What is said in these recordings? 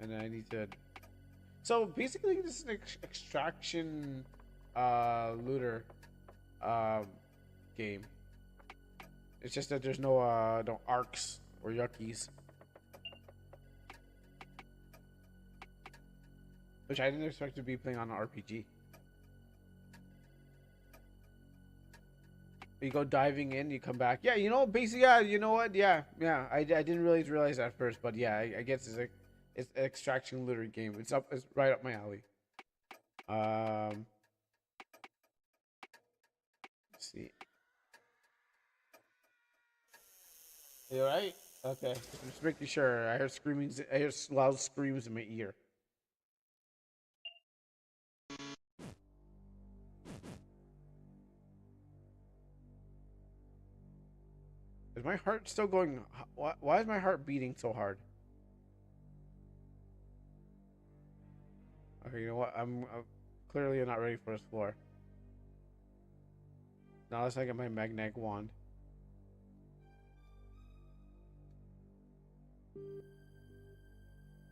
and then I need to. So basically, this is an extraction, looter, um, game. It's just that there's no arcs or yuckies, which I didn't expect to be playing on an RPG. You go diving in, you come back. Yeah, you know, basically, yeah, you know what? Yeah, yeah. I didn't really realize that at first, but yeah, I guess it's an extraction looter game. It's right up my alley. Um, let's see. You all right? Okay, just making sure. I heard screamings. I heard loud screams in my ear. Is my heart still going? Why is my heart beating so hard? Okay, you know what? I'm clearly not ready for this floor. Now let's get my magnetic wand.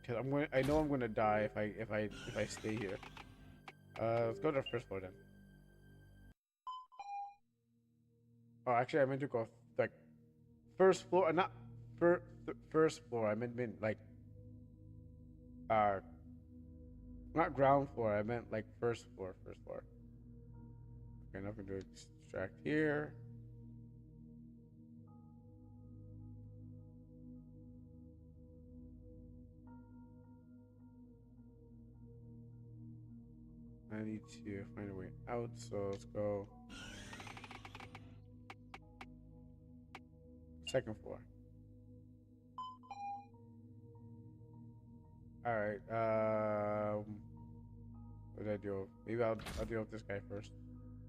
Cause I'm going. I know I'm gonna die if I stay here. Let's go to the first floor then. Oh, actually, I meant to go like first floor, not first floor. I meant like uh, not ground floor. I meant like first floor. First floor. Okay, nothing to extract here. I need to find a way out. So let's go second floor. All right. What did I do? Maybe I'll deal with this guy first.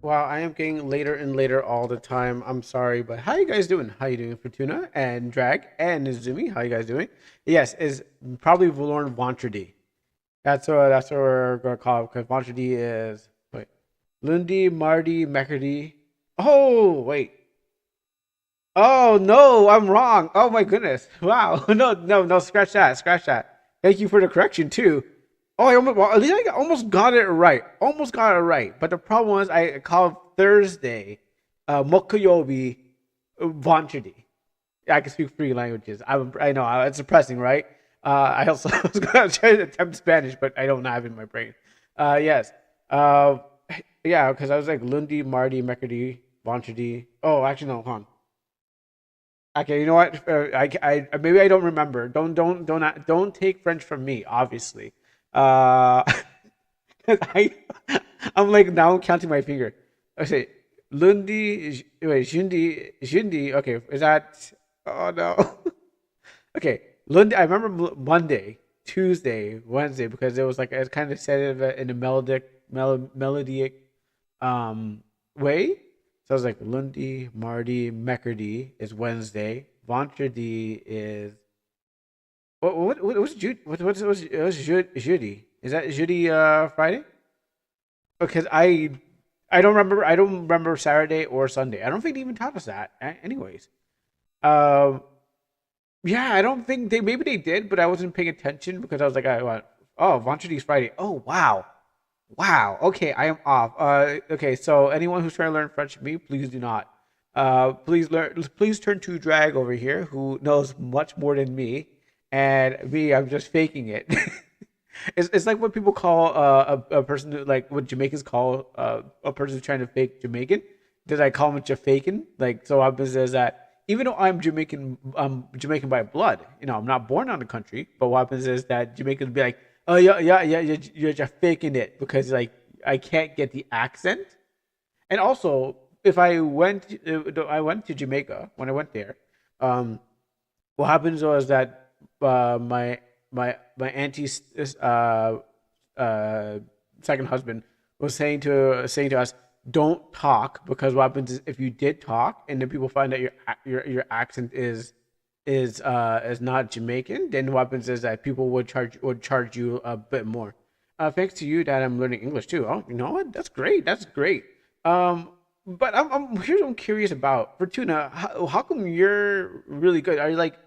Wow, I am getting later and later all the time. I'm sorry, but how you guys doing? How you doing, Fortuna and Drag and Izumi? How you guys doing? Yes, is probably Valorn Vantradi. That's what we're gonna call it because Vantradi is wait, Lundi, Mardi, Mekardi. Oh wait. Oh no, I'm wrong. Oh my goodness. Wow. No. Scratch that. Scratch that. Thank you for the correction too. Oh, well, at least I almost got it right. Almost got it right. But the problem was I called Thursday, Mokuyobi, Vanchidi. Yeah, I can speak three languages. I know it's depressing, right? I also was going to try to attempt Spanish, but I don't have it in my brain. Yes. Uh, yeah, because I was like Lundi, Mardi, Mekardi, Vanchidi. Oh, actually, no, hold on. Okay, you know what? Maybe I don't remember. Don't take French from me, obviously. Uh, 'cause I'm like now counting my finger. Okay, Lundi, wait, Jundi. Okay, is that? Oh no. Okay, Lundi. I remember Monday, Tuesday, Wednesday because it was like it kind of said it in a melodic way. So I was like Lundi, Mardi, Mekardi is Wednesday. Ventredi is what was Judy? What's Judy? Is that Judy Friday? Because I don't remember. I don't remember Saturday or Sunday. I don't think they even taught us that. Anyways, um, yeah, I don't think they. Maybe they did, but I wasn't paying attention because I was like, I went, oh, Ventredi's Friday. Oh wow, wow. Okay, I am off. Okay. So anyone who's trying to learn French with me, please do not. Please learn. Please turn to Drag over here, who knows much more than me, and me. I'm just faking it. It's like what people call a person who, like what Jamaicans call a person who's trying to fake Jamaican. Did I call him Jamaican? Like so, I says that even though I'm Jamaican by blood. You know, I'm not born on the country. But what happens is that Jamaicans be like, oh yeah, you're just faking it because like I can't get the accent. And also, if I went to Jamaica when I went there. Um, what happens was that my auntie's uh, second husband was saying to us, "Don't talk," because what happens is if you did talk and then people find out your accent is not Jamaican, then what happens is that people would charge you a bit more. Thanks to you that I'm learning English too. Oh, you know what? That's great. That's great. Um, but here's what I'm curious about Fortuna. How come you're really good? Are you like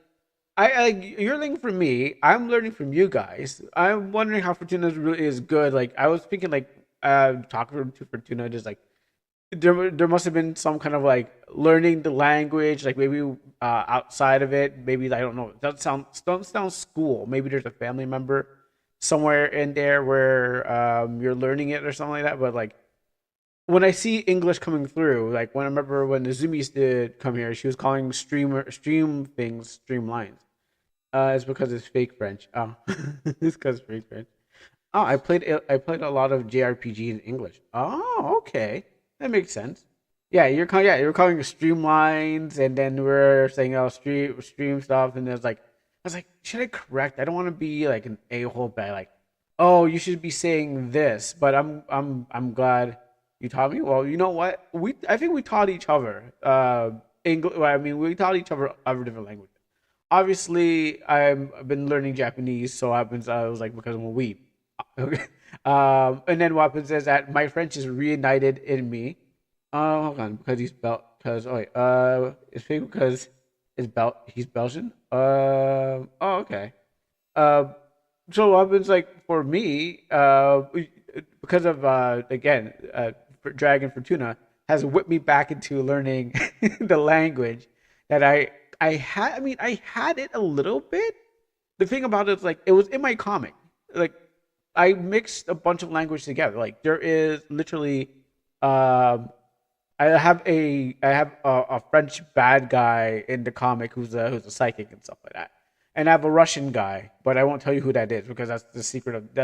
I like you're learning from me. I'm learning from you guys. I'm wondering how Fortuna really is good. Like I was thinking, like talking to Fortuna, just like there must have been some kind of like learning the language, like maybe outside of it. Maybe I don't know. It doesn't sound school. Maybe there's a family member somewhere in there where you're learning it or something like that. But like when I see English coming through, like when I remember when the Zoomies did come here, she was calling stream things streamlines. It's because it's fake French. Oh, it's because it's fake French. Oh, I played a lot of JRPG in English. Oh, okay, that makes sense. Yeah, you're calling it streamlines, and then we're saying stream stuff, and there's like I was like, should I correct? I don't want to be like an a hole by like, oh, you should be saying this, but I'm glad you taught me. Well, you know what? I think we taught each other English. Well, I mean, we taught each other different languages. Obviously, I've been learning Japanese, so happens I was like because I'm a weeb. Okay. And then what happens is that my French is reunited in me. Hold on, because because oh wait, it's fake because he's Belgian. Oh okay. Uh, so what happens like for me, because of again, Dragon Fortuna has whipped me back into learning the language that I had. I mean, I had it a little bit. The thing about it is like it was in my comic. Like I mixed a bunch of language together. Like there is literally, um, I have a French bad guy in the comic who's a psychic and stuff like that, and I have a Russian guy, but I won't tell you who that is because that's the secret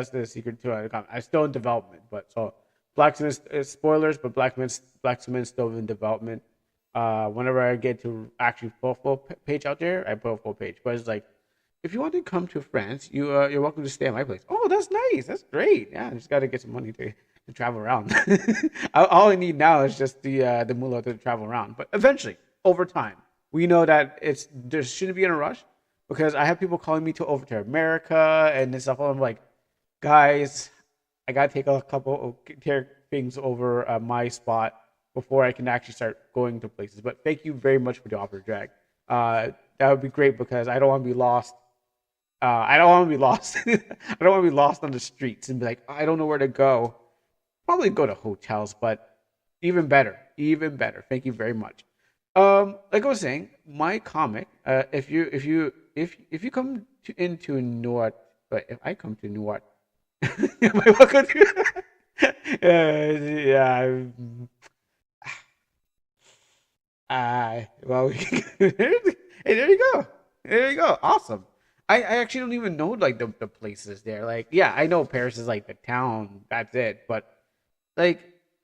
to the comic. I'm still in development, but so Blacksmith spoilers, but Blacksmith still in development. Whenever I get to actually full page out there, I put a full page. But it's like if you want to come to France, you're welcome to stay at my place. Oh, that's nice. That's great. Yeah, I just got to get some money to travel around. All I need now is just the moolah to travel around. But eventually, over time, we know that there shouldn't be in a rush because I have people calling me to over to America and this stuff. I'm like, guys, I gotta take a couple of things over my spot before I can actually start going to places. But thank you very much for the offer, Drag. That would be great because I don't want to be lost. I don't want to be lost. I don't want to be lost on the streets and be like, I don't know where to go. Probably go to hotels, but even better, even better. Thank you very much. Like I was saying, my comic. If you come into Newark, but if I come to Newark, am I welcome to? Yeah. Well, hey, there you go. There you go. Awesome. I actually don't even know like the places there. Like, yeah, I know Paris is like the town. That's it. But like,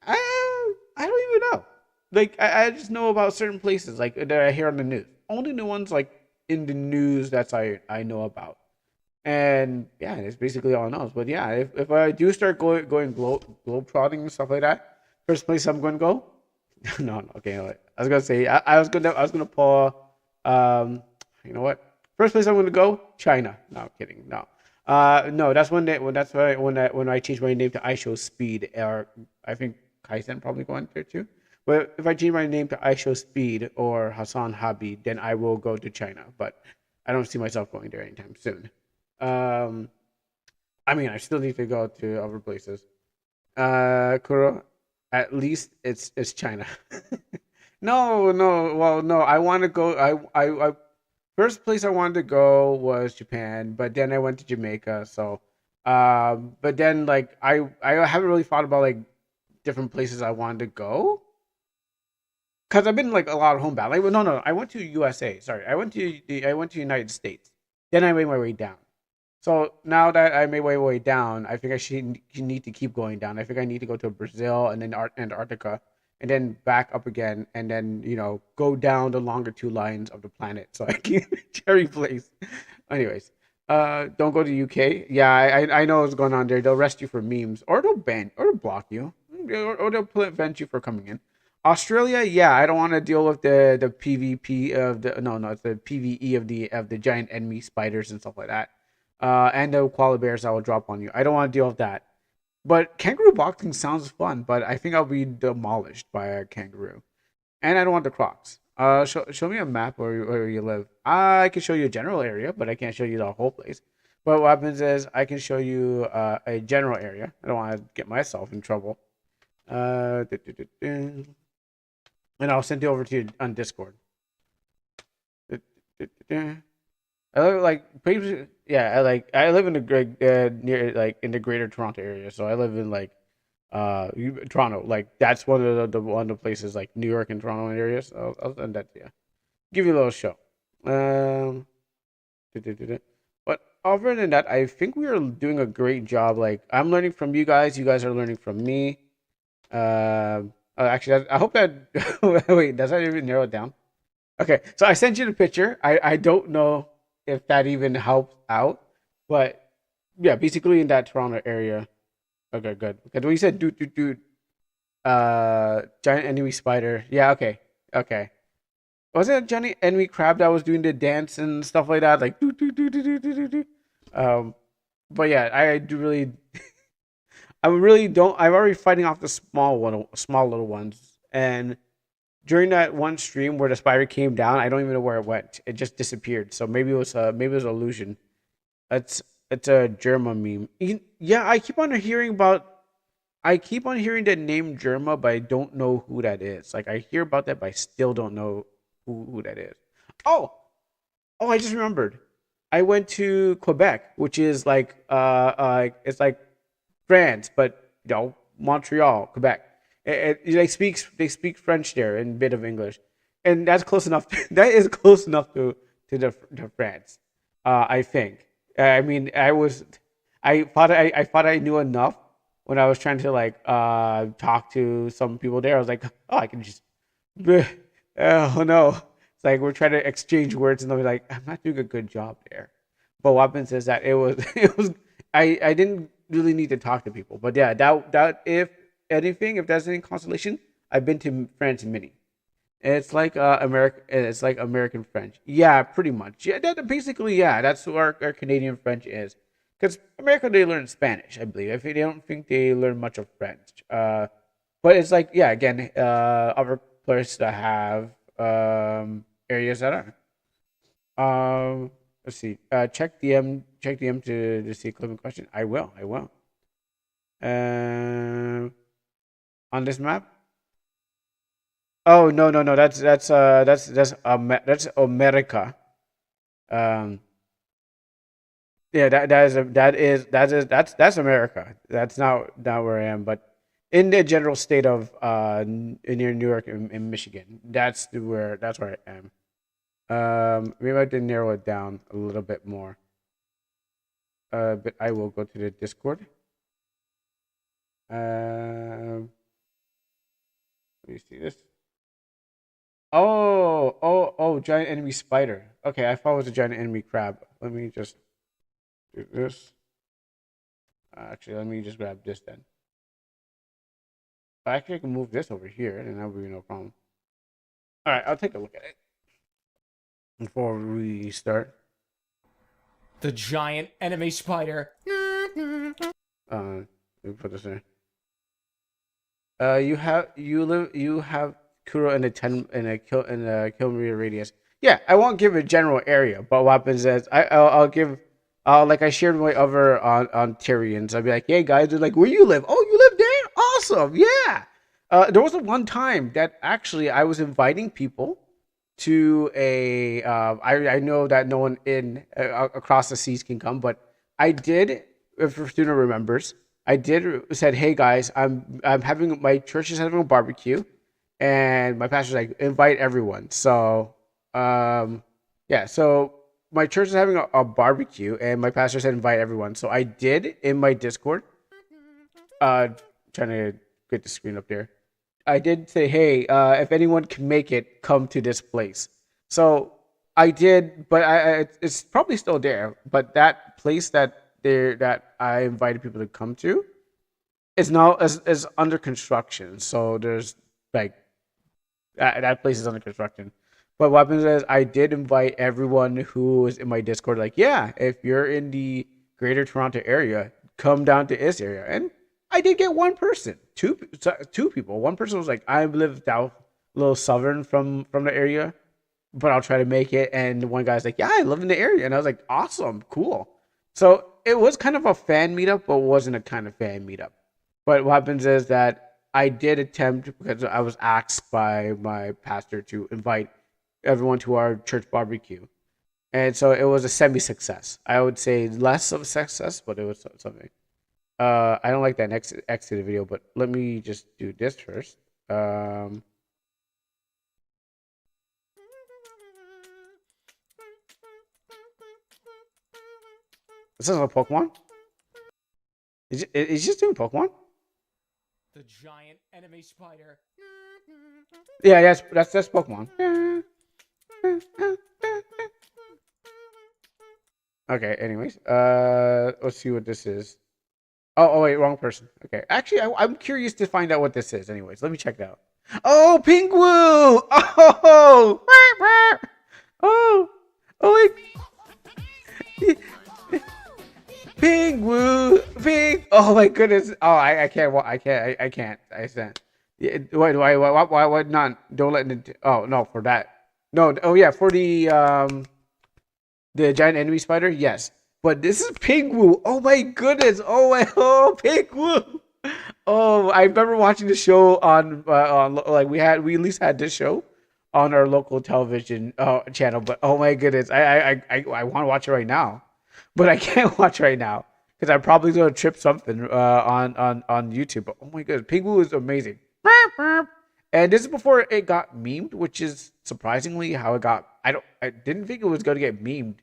I don't even know. Like, I just know about certain places like that I hear on the news. Only the ones like in the news that's I know about. And yeah, it's basically all I know. But yeah, if I do start going globe trotting and stuff like that, first place I'm going to go. No, okay. Wait. I was gonna say I was gonna pull. You know what? First place I'm gonna go, China. No, I'm kidding. No, no. When I changed my name to I Show Speed, or I think Kaizen probably going there too. But if I change my name to I Show Speed or Hassan Habi, then I will go to China. But I don't see myself going there anytime soon. Um, I mean, I still need to go to other places. Kuro, at least it's China. No, no. Well, no. I want to go. I first place I wanted to go was Japan, but then I went to Jamaica. So, but then like I haven't really thought about like different places I wanted to go because I've been like a lot of homebound. Like, well, no, I went to USA. Sorry, I went to United States. Then I made my way down. So now that I made my way down, I think I should need to keep going down. I think I need to go to Brazil and then Antarctica and then back up again and then go down the longer two lines of the planet so I can reach every place. Anyways, don't go to UK. Yeah, I know what's going on there. They'll arrest you for memes or they'll ban or they'll block you or they'll prevent you from coming in. Australia, yeah, I don't want to deal with the PvP of the no, it's the PvE of the giant enemy spiders and stuff like that. And the koala bears that will drop on you. I don't want to deal with that. But kangaroo boxing sounds fun, but I think I'll be demolished by a kangaroo. And I don't want the crocs. Show me a map where you live. I can show you a general area, but I can't show you the whole place. But what happens is I can show you a general area. I don't want to get myself in trouble. And I'll send it over to you on Discord. I live yeah. I live in the great near like in the Greater Toronto area, so I live in like Toronto. Like that's one of the places like New York and Toronto areas. I'll send that to you. Give you a little show. Um, but other than that, I think we are doing a great job. Like I'm learning from you guys. You guys are learning from me. Actually, I hope that wait, does that even narrow it down? Okay, so I sent you the picture. I don't know if that even helps out, but yeah, basically in that Toronto area. Okay, good. Because when you said giant enemy spider. Yeah, okay, okay. Was it a giant enemy crab that was doing the dance and stuff like that? Like do. Um, but yeah, I do really, I really don't. I'm already fighting off the small little ones, and during that one stream where the spider came down, I don't even know where it went. It just disappeared. So maybe it was an illusion. It's it's a Germa meme. Yeah, I keep on hearing the name Germa, but I don't know who that is. Like I hear about that, but I still don't know who that is. Oh, oh, I just remembered. I went to Quebec, which is like it's like France, but Montreal, Quebec. They speak French there and a bit of English, and that's close enough. That is close enough to to France, I think. I mean, I thought I knew enough when I was trying to like talk to some people there. I was like, oh, I can just, oh no, it's like we're trying to exchange words, and they're like, I'm not doing a good job there. But what happens is that it was it was I didn't really need to talk to people. But yeah, that if anything, if that's any consolation, I've been to France many. It's like It's like American French. Yeah, pretty much. Yeah, basically yeah. That's what our Canadian French is. Because America they learn Spanish, I believe. If they don't think they learn much of French. But it's like yeah, again, other places that have areas that are. Let's see. Check DM to see clip in question. I will. I will. Um, on this map. Oh no no no. That's America. Um, yeah. That's America. That's not where I am. But in the general state of near New York in Michigan. That's where I am. Maybe I did narrow it down a little bit more. But I will go to the Discord. Let me see this. Oh, giant enemy spider. Okay, I thought it was a giant enemy crab. Let me just do this. Actually, let me just grab this then. Actually, I can move this over here, and that would be no problem. All right, I'll take a look at it before we start. The giant enemy spider. Let me put this in. You have Kuro in a kilometer radius. Yeah, I won't give a general area, but what happens is I'll give like I shared my other on Tyrians. I'll be like, hey guys, they're like, where you live? Oh, you live there? Awesome, yeah. There was a one time that actually I was inviting people to a. I know that no one in across the seas can come, but I did. If Fortuna remembers, I did said, "Hey guys, I'm having my church is having a barbecue, and my pastor's like invite everyone." So, yeah, so my church is having a barbecue, and my pastor said invite everyone. So I did in my Discord. Uh, Trying to get the screen up there. I did say, hey, if anyone can make it, come to this place. So I did, but it's probably still there. But that place that I invited people to come to is now is under construction. So there's like that place is under construction. But what happens is I did invite everyone who was in my Discord. Like, yeah, if you're in the Greater Toronto area, come down to this area. And I did get one person, two people. One person was like, I live little southern from the area, but I'll try to make it. And one guy's like, "Yeah, I live in the area," and I was like, "Awesome, cool." So it was kind of a fan meetup, but wasn't a kind of fan meetup. But what happens is that I did attempt because I was asked by my pastor to invite everyone to our church barbecue, and so it was a semi-success. I would say less of a success, but it was something. I don't like that next exit video, but let me just do this first. This is a Pokemon. Is just doing Pokemon? The giant enemy spider. Yeah, that's Pokemon. Okay. Anyways, let's see what this is. Oh wait, wrong person. Okay, actually, I'm curious to find out what this is. Anyways, let me check it out. Oh, Pinkwoo! Oh, oh, oh, wait. Pinkwoo, Pink. Oh my goodness. Oh, I can't. I can't. I can't. Yeah, why not? Don't let it. Oh no, for that. No. Oh yeah, for the giant enemy spider. Yes, but this is Pinkwoo. Oh my goodness. Oh my. Oh Pinkwoo. Oh, I remember watching the show on like we at least had this show on our local television channel. But oh my goodness, I want to watch it right now, but I can't watch right now because I'm probably gonna trip something on YouTube. But oh my goodness, Pinkwoo is amazing. And this is before it got memed, which is surprisingly how it got. I didn't think it was gonna get memed,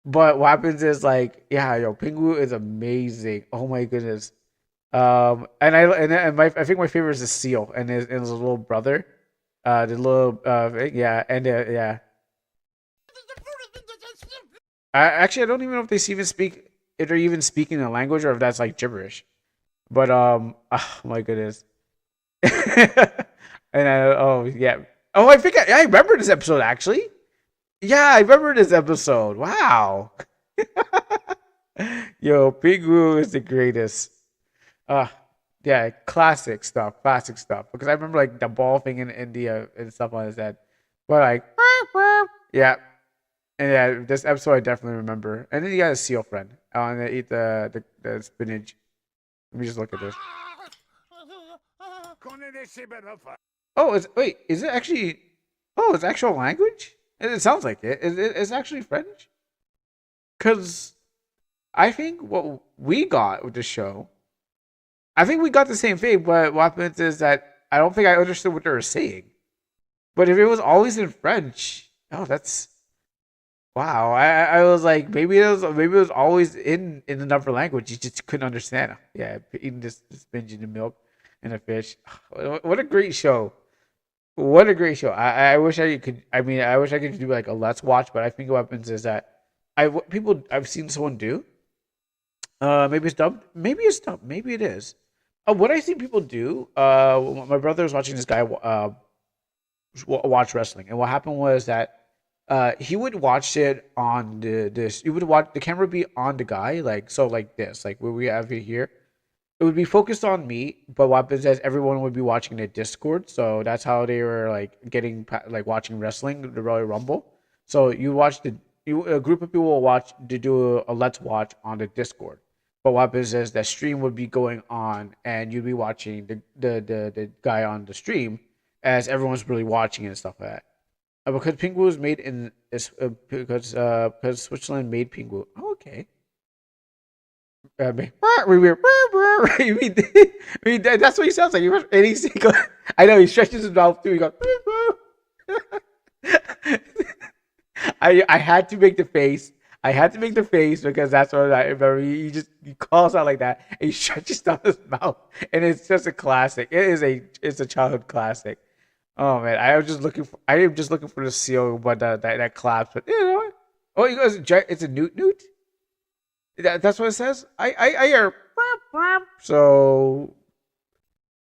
but what happens is like, yeah, yo, Pingu is amazing. Oh my goodness. I think my favorite is the seal and his little brother, the little yeah, and yeah. I don't even know if they even speak if they're even speaking a language or if that's like gibberish. But oh my goodness. Oh yeah. Oh, I remember this episode actually. Yeah, I remember this episode. Wow. Yo, Pingu is the greatest. Uh yeah, classic stuff. Classic stuff. Because I remember like the ball thing in India and stuff like that. But like yeah. And yeah, this episode I definitely remember. And then you got a seal friend. Oh, and they eat the spinach. Let me just look at this. Oh, is it actually? Oh, it's actual language. It sounds like it. It's actually French. Cause I think what we got with the show, I think we got the same thing. But what happens is that I don't think I understood what they were saying. But if it was always in French, oh, that's wow. I was like, maybe it was always in another language. You just couldn't understand. Yeah, eating this spinach and the milk and the fish. What a great show. What a great show! I wish I could. I mean, I wish I could do like a let's watch, but I think what happens is that people I've seen someone do. Maybe it's dubbed. Maybe it's dubbed. Maybe it is. What I see people do. My brother was watching this guy watch wrestling, and what happened was that he would watch it on this. He would watch the camera be on the guy, like so, like this, like where we have it here. It would be focused on me, but what happens is everyone would be watching the Discord. So that's how they were like getting like watching wrestling, the Royal Rumble. So you watch a group of people will watch to do a let's watch on the Discord. But what happens is the stream would be going on, and you'd be watching the guy on the stream as everyone's really watching and stuff like that. Because Pingu was made in is because Switzerland made Pingu. Oh, okay. I mean, that's what he sounds like. And he goes, I know he stretches his mouth too. He goes, I had to make the face. I had to make the face because that's what I remember. He calls out like that. And he stretches down his mouth, and it's just a classic. It's a childhood classic. Oh man, I am just looking for the seal, but that claps. But you know what? Oh, he goes. It's a newt. That's what it says. I hear. So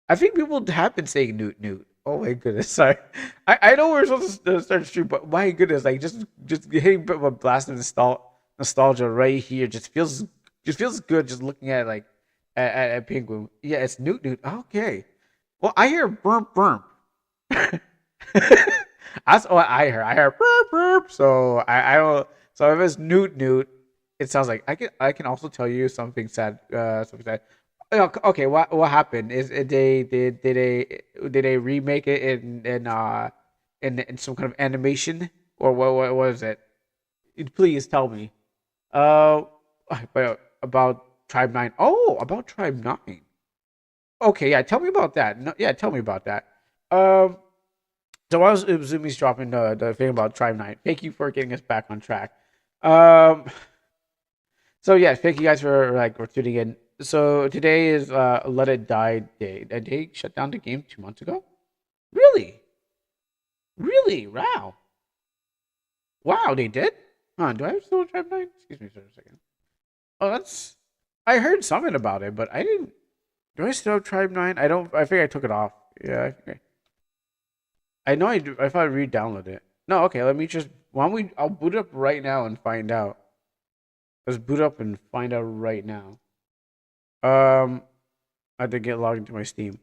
I think people have been saying newt. Oh my goodness, sorry. I know we're supposed to start the stream, but my goodness, like just hitting a blast of nostalgia right here just feels good just looking at like at Penguin. Yeah, it's newt. Okay. Well, I hear burp. That's what I heard. I heard burp burp. So I don't. So if it's newt newt, it sounds like I can also tell you something sad. Something sad. Okay, what happened? Is it did they remake it in some kind of animation, or what was it? Please tell me. Uh, about Tribe Nine. Oh, about Tribe Nine. Okay, yeah. Tell me about that. No, yeah, tell me about that. Um, so I was Zumi's dropping the thing about Tribe Nine. Thank you for getting us back on track. Um, so yeah, thank you guys for tuning in. So today is Let It Die Day. They shut down the game 2 months ago. Really, really, wow, wow, they did. Huh? Do I have still Tribe Nine? Excuse me for a second. Oh, that's. I heard something about it, but I didn't. Do I still have Tribe Nine? I don't. I think I took it off. Yeah, I know I do. I thought I re-downloaded it. No, okay. Let me just. Why don't we? I'll boot up right now and find out. Let's boot up and find out right now. I have to get logged into my Steam.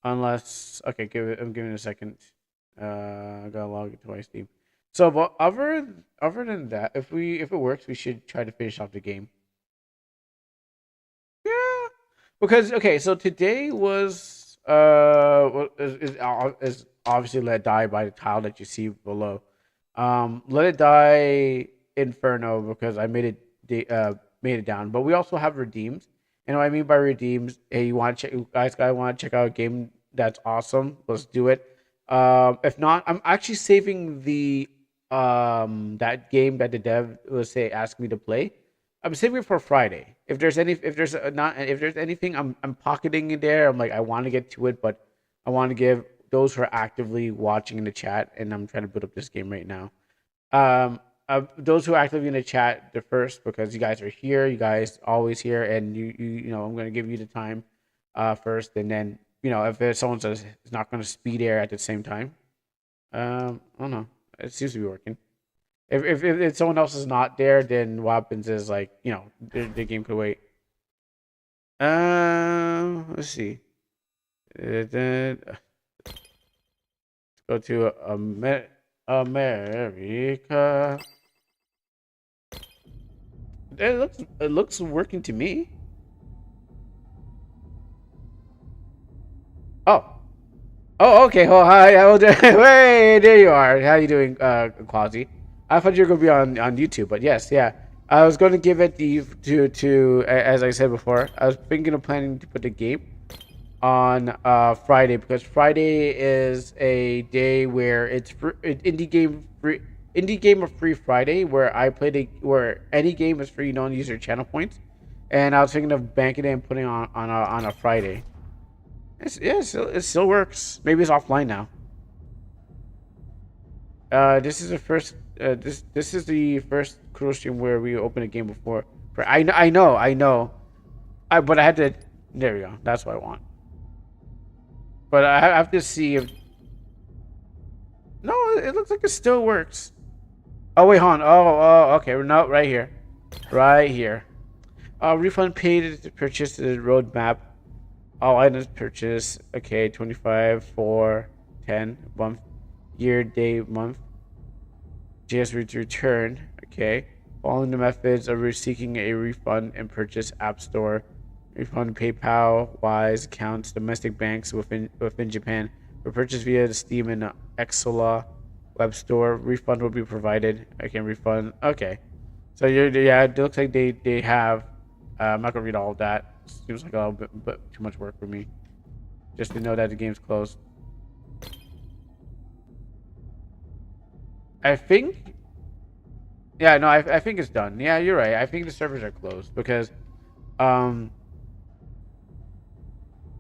Unless, okay, I'm giving it a second. I gotta log into my Steam. So, but other than that, if it works, we should try to finish off the game. Yeah, because okay, so today was is obviously Let It Die by the tile that you see below. Let It Die Inferno because I made it down, but we also have redeems. And what I mean by redeems, hey, you want to check, you guys want to check out a game that's awesome? Let's do it. If not, I'm actually saving the that game that the dev was say asked me to play. I'm saving it for Friday. If there's anything I'm pocketing in there, I'm like I want to get to it, but I want to give those who are actively watching in the chat, and I'm trying to put up this game right now. Um, those who are actively in the chat, the first because you guys are here, you guys always here, and I'm gonna give you the time, first, and then if there's someone says it's not gonna speed air at the same time, I don't know, it seems to be working. If someone else is not there, then what happens is like the game could wait. Let's see. Let's go to America. It looks working to me. Oh. Oh, okay. Oh, hi. Hey, there you are. How you doing, Quasi? I thought you were gonna be on YouTube, but yes, yeah. I was going to give it as I said before. I was thinking of planning to put the game on Friday because Friday is a day where it's indie game of free Friday where where any game is free. You don't use your channel points, and I was thinking of banking it and putting on a Friday. It still works. Maybe it's offline now. This is the first. This is the first cruise stream where we opened a game before. I know. But I had to. There we go. That's what I want. But I have to see if. No, it looks like it still works. Oh wait, hon. Oh, okay. No, right here, right here. Refund paid to purchase the roadmap. All items purchased. Okay, 25 for 10 month, year, day, month. JS return. Okay. Following the methods of seeking a refund and purchase App Store, refund PayPal, Wise accounts, domestic banks within Japan. For purchase via Steam and Exola web store, refund will be provided. I can refund. Okay. So yeah, it looks like they have. I'm not gonna read all of that. Seems like a little bit but too much work for me. Just to know that the game's closed. I think. Yeah, no, I think it's done. Yeah, you're right. I think the servers are closed because um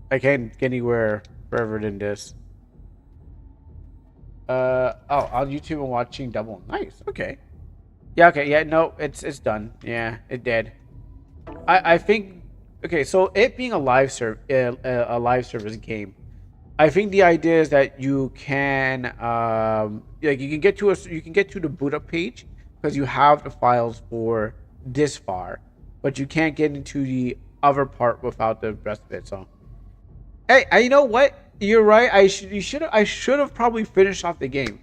I can't get anywhere further than this. Oh, on YouTube and watching double. Nice. Okay. Yeah. Okay. Yeah. No, it's done. Yeah, it did. I think. Okay, so it being a a live service game, I think the idea is that you can like you can get to the boot up page because you have the files for this far, but you can't get into the other part without the rest of it. So, hey, you know what? You're right. I should have probably finished off the game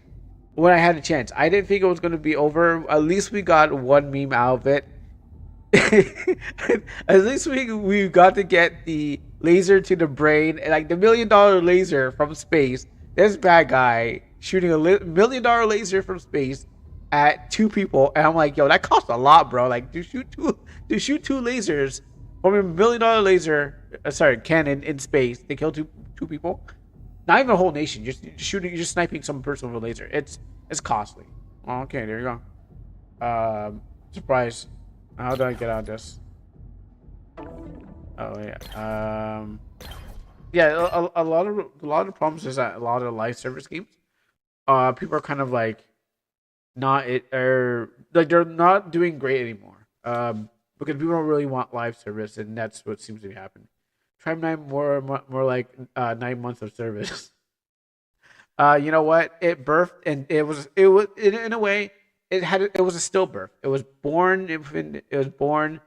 when I had a chance. I didn't think it was going to be over. At least we got one meme out of it. At least we got to get the laser to the brain, like the $1 million laser from space. This bad guy shooting a $1 million laser from space at two people, and I'm like, yo, that costs a lot, bro. Like to shoot two lasers from a $1 million laser, sorry, cannon in space to kill two people. Not even a whole nation, just shooting, just sniping some person with a laser. It's costly. Oh, okay, there you go. Surprise. How do I get out of this? Oh yeah. Yeah. A lot of problems is that a lot of live service games, people are kind of like not it or like they're not doing great anymore. Because people don't really want live service, and that's what seems to be happening. Try 9 more like 9 months of service. You know what? It birthed, and it was in a way it was a stillbirth. It was born. It was born.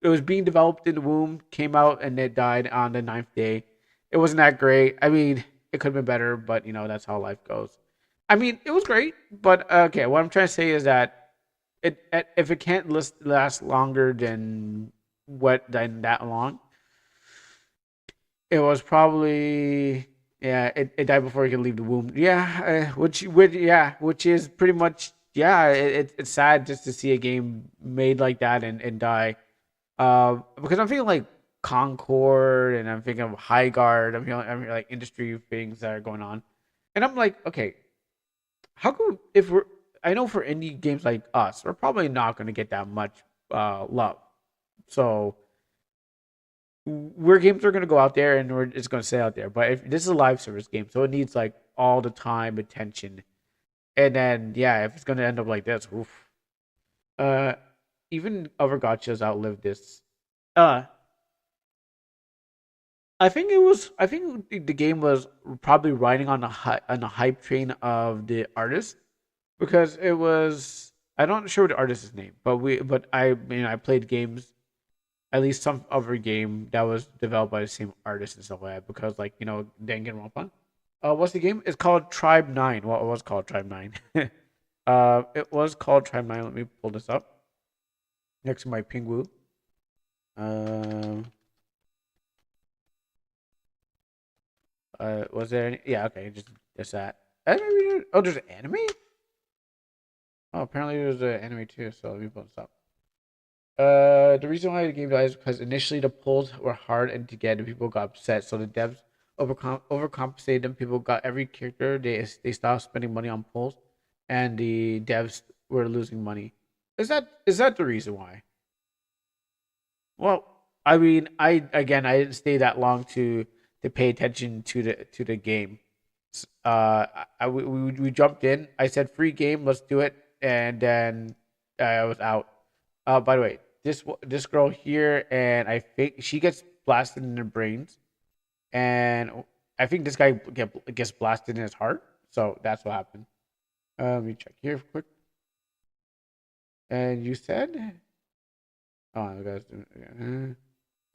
It was being developed in the womb. Came out and it died on the ninth day. It wasn't that great. I mean, it could have been better, but that's how life goes. I mean, it was great, but okay. What I'm trying to say is that if it can't last longer than that long, it was probably yeah. It died before it could leave the womb. Yeah, which is pretty much yeah. It's sad just to see a game made like that and die. Because I'm thinking like Concord and I'm thinking of High Guard. I'm feeling like industry things that are going on, and I'm like, okay, how come if we're I know for indie games like us, we're probably not going to get that much love. So we're games are gonna go out there and we're it's gonna stay out there. But if this is a live service game, so it needs like all the time, attention, and then yeah, if it's gonna end up like this, oof. Uh, even other gotchas outlived this. Uh, I think the game was probably riding on the hype train of the artist because it was. I'm not sure the artist's name, but I played games at least some other game that was developed by the same artist and stuff like that. Because like Danganronpa. What's the game? It's called Tribe Nine. Well, it was called Tribe Nine. It was called Tribe Nine. Let me pull this up next to my Pingu. Um, was there any? Yeah, okay, just that. Oh, there's an anime. Oh, apparently there's an anime too. So let me pull this up. The reason why the game died is because initially the polls were hard and to get, and people got upset. So the devs overcompensated them. People got every character. They stopped spending money on polls, and the devs were losing money. Is that the reason why? Well, I mean, I didn't stay that long to pay attention to the game. We jumped in. I said free game, let's do it, and then I was out. By the way, this girl here, and I think she gets blasted in her brains, and I think this guy gets blasted in his heart. So that's what happened. Let me check here quick. And you said, oh, guys,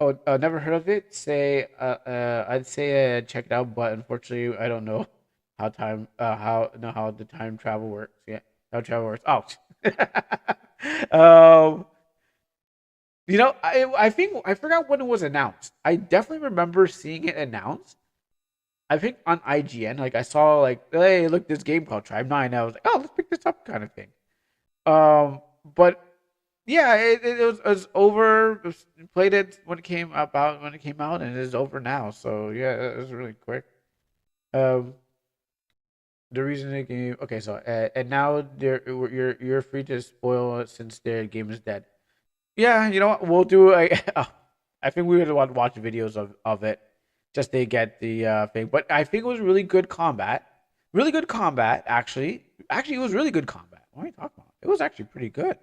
oh, never heard of it. I'd say check it out, but unfortunately, I don't know how the time travel works. Yeah, how travel works. Oh, um, I think I forgot when it was announced. I definitely remember seeing it announced. I think on IGN, like I saw like, hey, look, this game called Tribe Nine. I was like, oh, let's pick this up, kind of thing. But yeah, it was over. Played it when it came out, and it is over now. So yeah, it was really quick. Um, the reason the game. Okay, so and now you're free to spoil it since their game is dead. Yeah, you know what? We'll do. I think we would want to watch videos of it just to get the thing. But I think it was really good combat. Really good combat, actually. Actually, it was really good combat. What are you talking about? It was actually pretty good.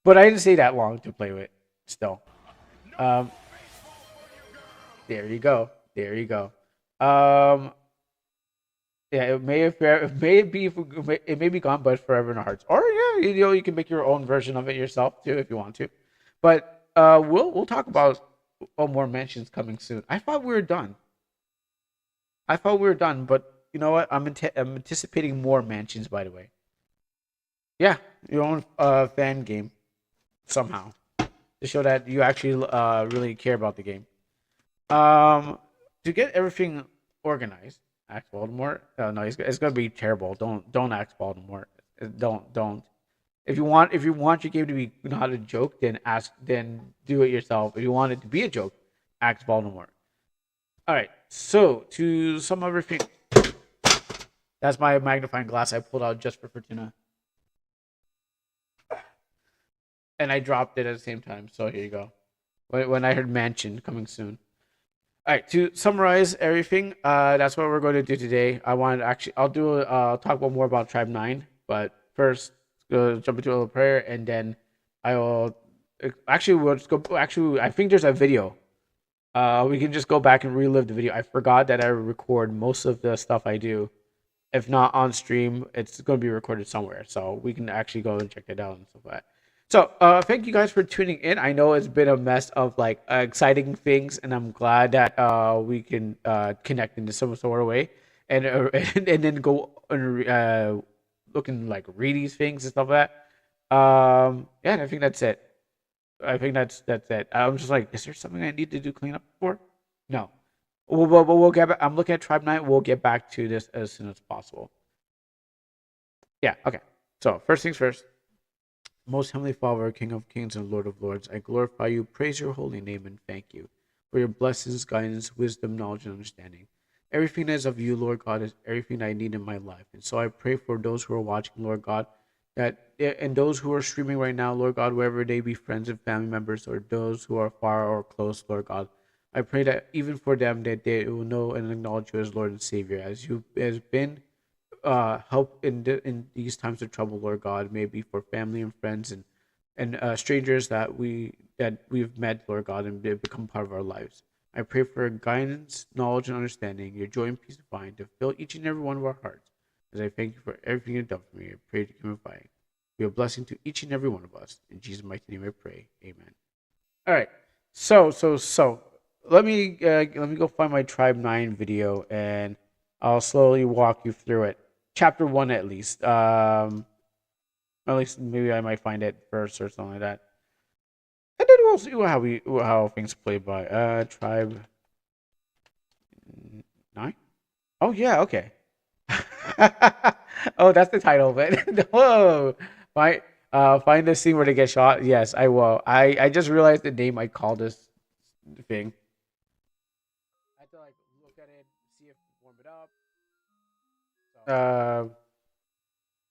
But I didn't stay that long to play with. Still, um, there you go. There you go. Um, yeah, it may be gone, but forever in our hearts. Or yeah, you can make your own version of it yourself too if you want to. But we'll talk about more mentions coming soon. I thought we were done. I thought we were done, but you know what? I'm anticipating more mansions. By the way, yeah, your own fan game somehow to show that you actually really care about the game. Um, to get everything organized, ask Voldemort. No, it's gonna be terrible. Don't ask Voldemort. Don't. If you want your game to be not a joke, then do it yourself. If you want it to be a joke, ask Voldemort. All right. So to sum everything, that's my magnifying glass I pulled out just for Fortuna, and I dropped it at the same time. So here you go. When I heard mansion coming soon. All right, to summarize everything, that's what we're going to do today. I'll talk about more about Tribe 9, but first, jump into a little prayer, and then I will, we'll just go, I think there's a video. We can just go back and relive the video. I forgot that I record most of the stuff I do. If not on stream, it's going to be recorded somewhere, so we can actually go and check it out and stuff like that. So, thank you guys for tuning in. I know it's been a mess of like exciting things, and I'm glad that we can connect in some sort of way, and and then go and look and like read these things and stuff like that. Yeah, and I think that's it. I think that's it. I'm just like, is there something I need to do cleanup for? No. We'll get back. I'm looking at Tribe Night. We'll get back to this as soon as possible. Yeah. Okay. So first things first. Most Heavenly Father, King of Kings and Lord of Lords, I glorify you, praise your holy name, and thank you for your blessings, guidance, wisdom, knowledge, and understanding. Everything that is of you, Lord God, is everything I need in my life. And so I pray for those who are watching, Lord God, and those who are streaming right now, Lord God, wherever they be friends and family members, or those who are far or close, Lord God. I pray that even for them, that they will know and acknowledge you as Lord and Savior, as you has been help in these times of trouble, Lord God, maybe for family and friends and strangers that we've met, Lord God, and they become part of our lives. I pray for guidance, knowledge, and understanding, your joy and peace of mind to fill each and every one of our hearts. As I thank you for everything you've done for me, I pray to unify. Be a blessing to each and every one of us. In Jesus' mighty name, I pray. Amen. All right. So let me go find my Tribe 9 video and I'll slowly walk you through it. Chapter 1 at least. At least maybe I might find it first or something like that. And then we'll see how things play by. Tribe 9? Oh yeah, okay. Oh, that's the title of it. Whoa. Find the scene where they get shot. Yes, I will. I just realized the name I called this thing. I have to like look at it, see if warm it up. I'm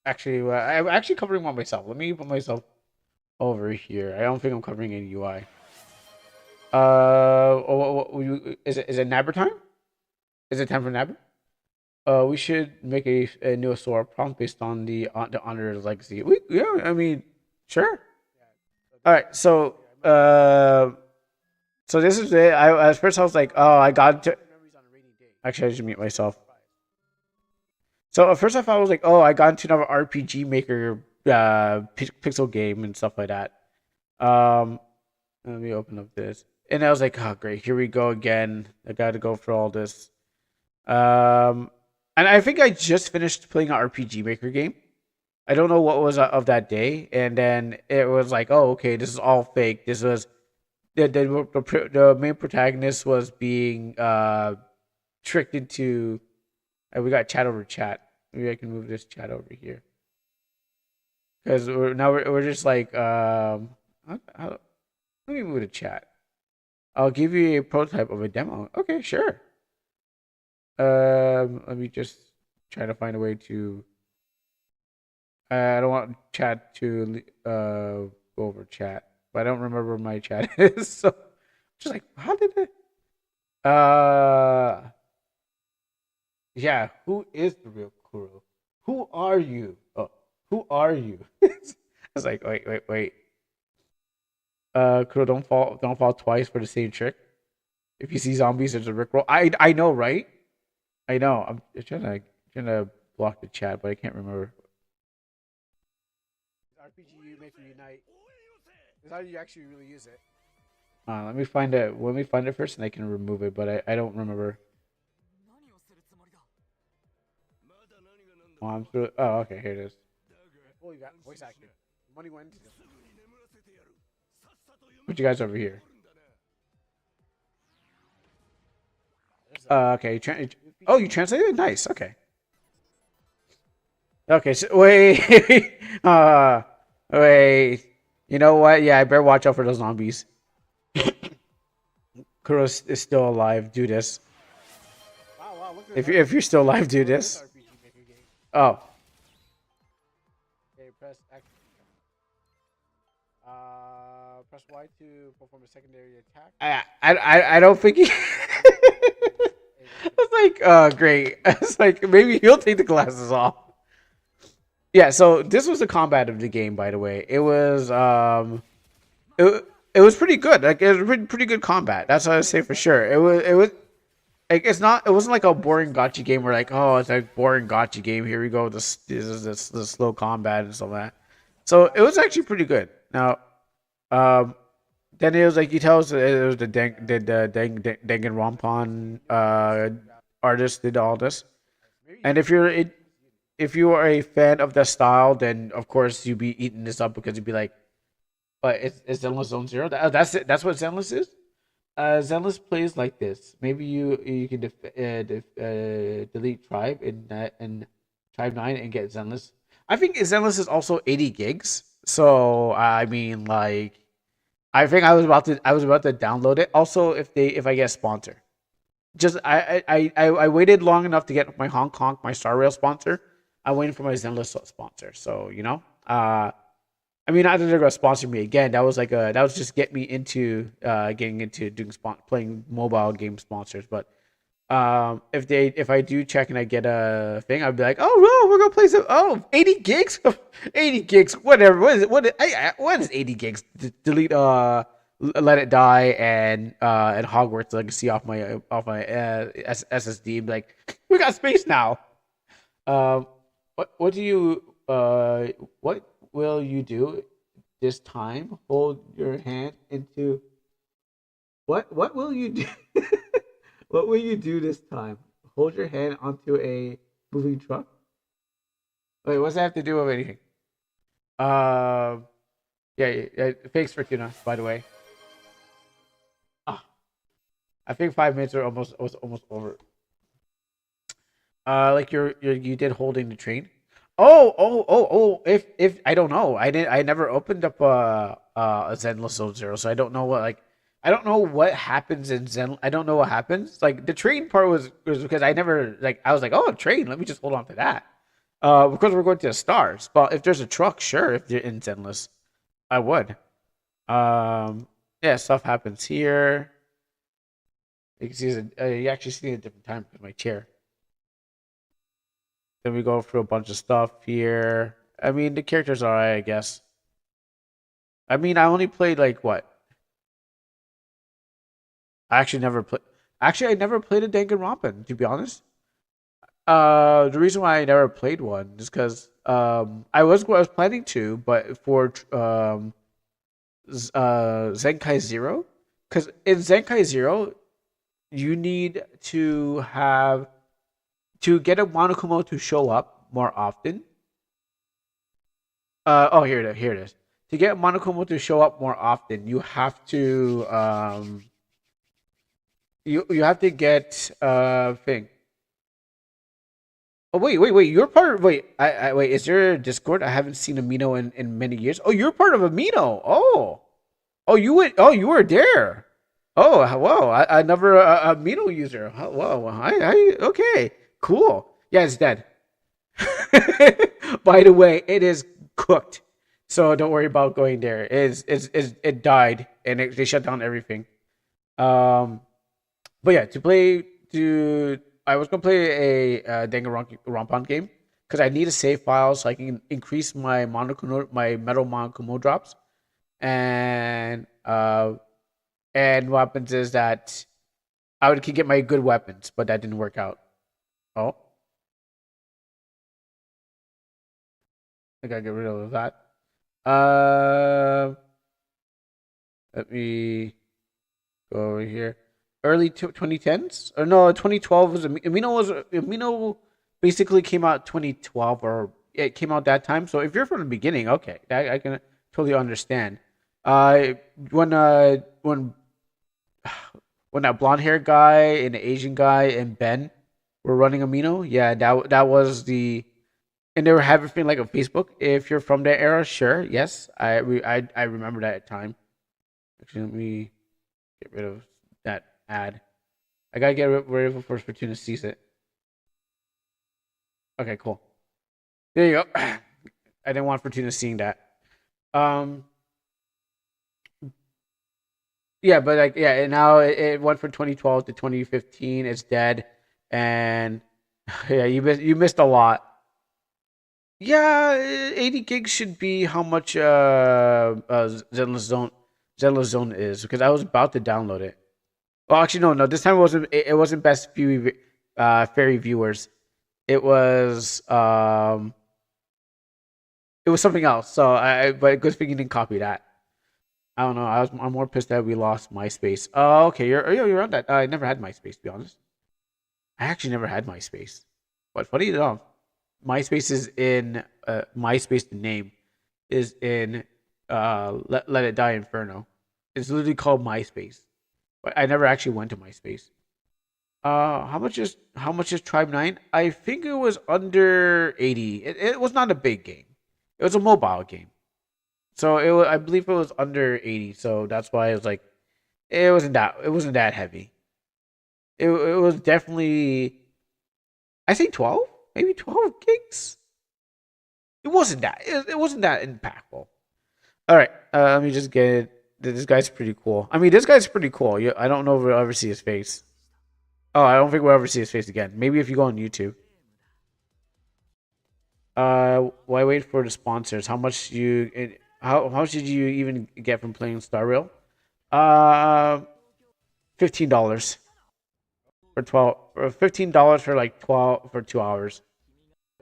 actually covering one myself. Let me put myself over here. I don't think I'm covering any UI. Is it nabber time? Is it time for nabber? We should make a new Sora prompt based on the honor's legacy. Yeah, I mean, sure. All right, so this is it. I at first I was like, oh, I got to. Actually, I should mute myself. So at first I thought I was like, oh, I got into another RPG Maker pixel game and stuff like that. Um, Let me open up this, and I was like, oh, great, here we go again. I got to go for all this. Um, and I think I just finished playing an RPG Maker game. I don't know what was of that day, and then it was like, oh, okay, this is all fake. This was the main protagonist was being tricked into. We got chat over chat. Maybe I can move this chat over here because we're just like let me move the chat. I'll give you a prototype of a demo. Okay, sure. Let me just try to find a way to. I don't want chat to go over chat, but I don't remember where my chat is. So, just like, how did it? Yeah. Who is the real Kuro? Who are you? Oh, who are you? I was like, wait. Kuro, don't fall twice for the same trick. If you see zombies, there's a rickroll. I know, right? I know. I'm trying to block the chat, but I can't remember. RPG you make you unite. Is how you actually really use it. Let me find it. Let me find it first, and I can remove it. But I don't remember. Oh, I'm through. Oh, okay, here it is. Oh, you got voice acting. Money went into this. What you guys over here? Okay. Oh, you translated? Nice. Okay. Okay. So wait. Wait. You know what? Yeah, I better watch out for those zombies. Kuros is still alive. Do this. Wow, wow, look at if you're still alive, do this. Oh. Okay, press X. Press Y to perform a secondary attack. I don't think he. It's like, great. It's like maybe he'll take the glasses off. Yeah. So this was the combat of the game, by the way. It was pretty good. Like it was pretty good combat. That's what I say for sure. It was like it's not. It wasn't like a boring gotcha game where like, oh, it's like boring gotcha game. Here we go. This slow combat and stuff like that. So it was actually pretty good. Now, um, then it was like you tell us it was the Danganronpa artist did all this. And if you are a fan of the style, then of course you'd be eating this up because you'd be like, but it's Zenless Zone Zero. That's it. That's what Zenless is. Zenless plays like this. Maybe you can delete Tribe and Tribe 9 and get Zenless. I think Zenless is also 80 gigs. So I mean, like, I think I was about to download it. Also, if I get a sponsor, just I waited long enough to get my Hong Kong my Star Rail sponsor. I'm waiting for my Zenless sponsor. So I mean, not that they're gonna sponsor me again. That was just get me into getting into doing playing mobile game sponsors. But if I do check and I get a thing, I'd be like, oh, well, we're gonna play some. Oh, 80 gigs, 80 gigs, whatever. What is 80 gigs? Delete let it die and Hogwarts Legacy off my SSD. Be like, we got space now. What do you what will you do this time? Hold your hand into what will you do? What will you do this time? Hold your hand onto a moving truck. Wait, what's that have to do with anything? Yeah, yeah, thanks for tuna, by the way. Ah, I think 5 minutes are almost was almost over. Like you did holding the train. Oh. If I don't know, I never opened up a Zenless Zone Zero, so I don't know what like I don't know what happens in Zen. I don't know what happens. Like the train part was because I never like I was like, oh, a train. Let me just hold on to that. Because we're going to the stars. But if there's a truck, sure. If you're in Zenless, I would. Um, yeah, stuff happens here. You can see you actually see it at a different time with my chair. Then we go through a bunch of stuff here. I mean, the characters are alright, I guess. I mean, I only played like what? I actually never played. Actually, I never played a Danganronpa, to be honest. The reason why I never played one is because I was planning to, but for Zenkai Zero, because in Zenkai Zero you need to have to get a Monokumo to show up more often. Oh, here it is. To get Monokumo to show up more often, you have to you have to get thing. Oh wait. You're part of wait. I wait. Is there a Discord? I haven't seen Amino in many years. Oh, you're part of Amino. Oh, you went. Oh, you were there. Oh, wow. I never Amino user. Whoa. Okay. Cool. Yeah, it's dead. By the way, it is cooked. So don't worry about going there. It died and they shut down everything. Um, but yeah, to I was gonna play a Danganronpa game because I need a save file so I can increase my metal Monokumo drops and and what happens is that could get my good weapons, but that didn't work out. Oh, I gotta get rid of that. Uh, Let me go over here. Early 2010s or no 2012 was Amino basically came out 2012 or it came out that time. So if you're from the beginning, okay, I can totally understand. Uh, when when that blonde hair guy and the Asian guy and Ben were running Amino, yeah, that was the and they were having everything like a Facebook. If you're from that era, sure, yes, I remember that time. Actually, let me get rid of that ad. I gotta get rid of it for Fortuna sees it. Okay, cool. There you go. I didn't want Fortuna seeing that. Um, yeah, but like, yeah, and now it went from 2012 to 2015. It's dead, and yeah, you missed a lot. Yeah, 80 gigs should be how much Zenless Zone is because I was about to download it. Well, actually, no, no. This time it wasn't best view fairy viewers. It was it was something else. So but good thing you didn't copy that. I don't know. I'm more pissed that we lost MySpace. Oh, okay. You're on that. I never had MySpace to be honest. I actually never had MySpace. But funny enough, MySpace is in MySpace. The name is in Let It Die Inferno. It's literally called MySpace. But I never actually went to MySpace. How much is Tribe 9? I think it was under 80. It was not a big game. It was a mobile game. So I believe it was under 80. So that's why it was like it wasn't that heavy. It was definitely I think 12, maybe 12 gigs. It wasn't that impactful. All right, let me just get it. This guy's pretty cool. I mean, this guy's pretty cool. I don't know if we'll ever see his face. Oh, I don't think we'll ever see his face again. Maybe if you go on YouTube. Why wait for the sponsors? How much did you even get from playing Star Rail? Uh, $15 for 12 or $15 for like 12 for 2 hours.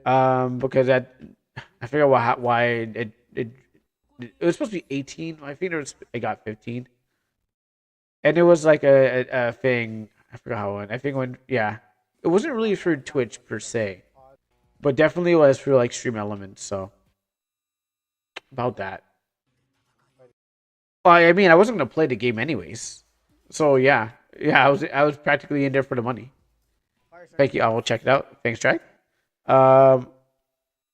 Because that I forget why it was supposed to be 18. I think it got 15, and it was like a thing. I forgot how it went. I think when yeah, it wasn't really for Twitch per se, but definitely was for like Stream Elements. So about that. Well, I mean, I wasn't gonna play the game anyways. So yeah, I was practically in there for the money. Thank you. I will check it out. Thanks, Jack. Um,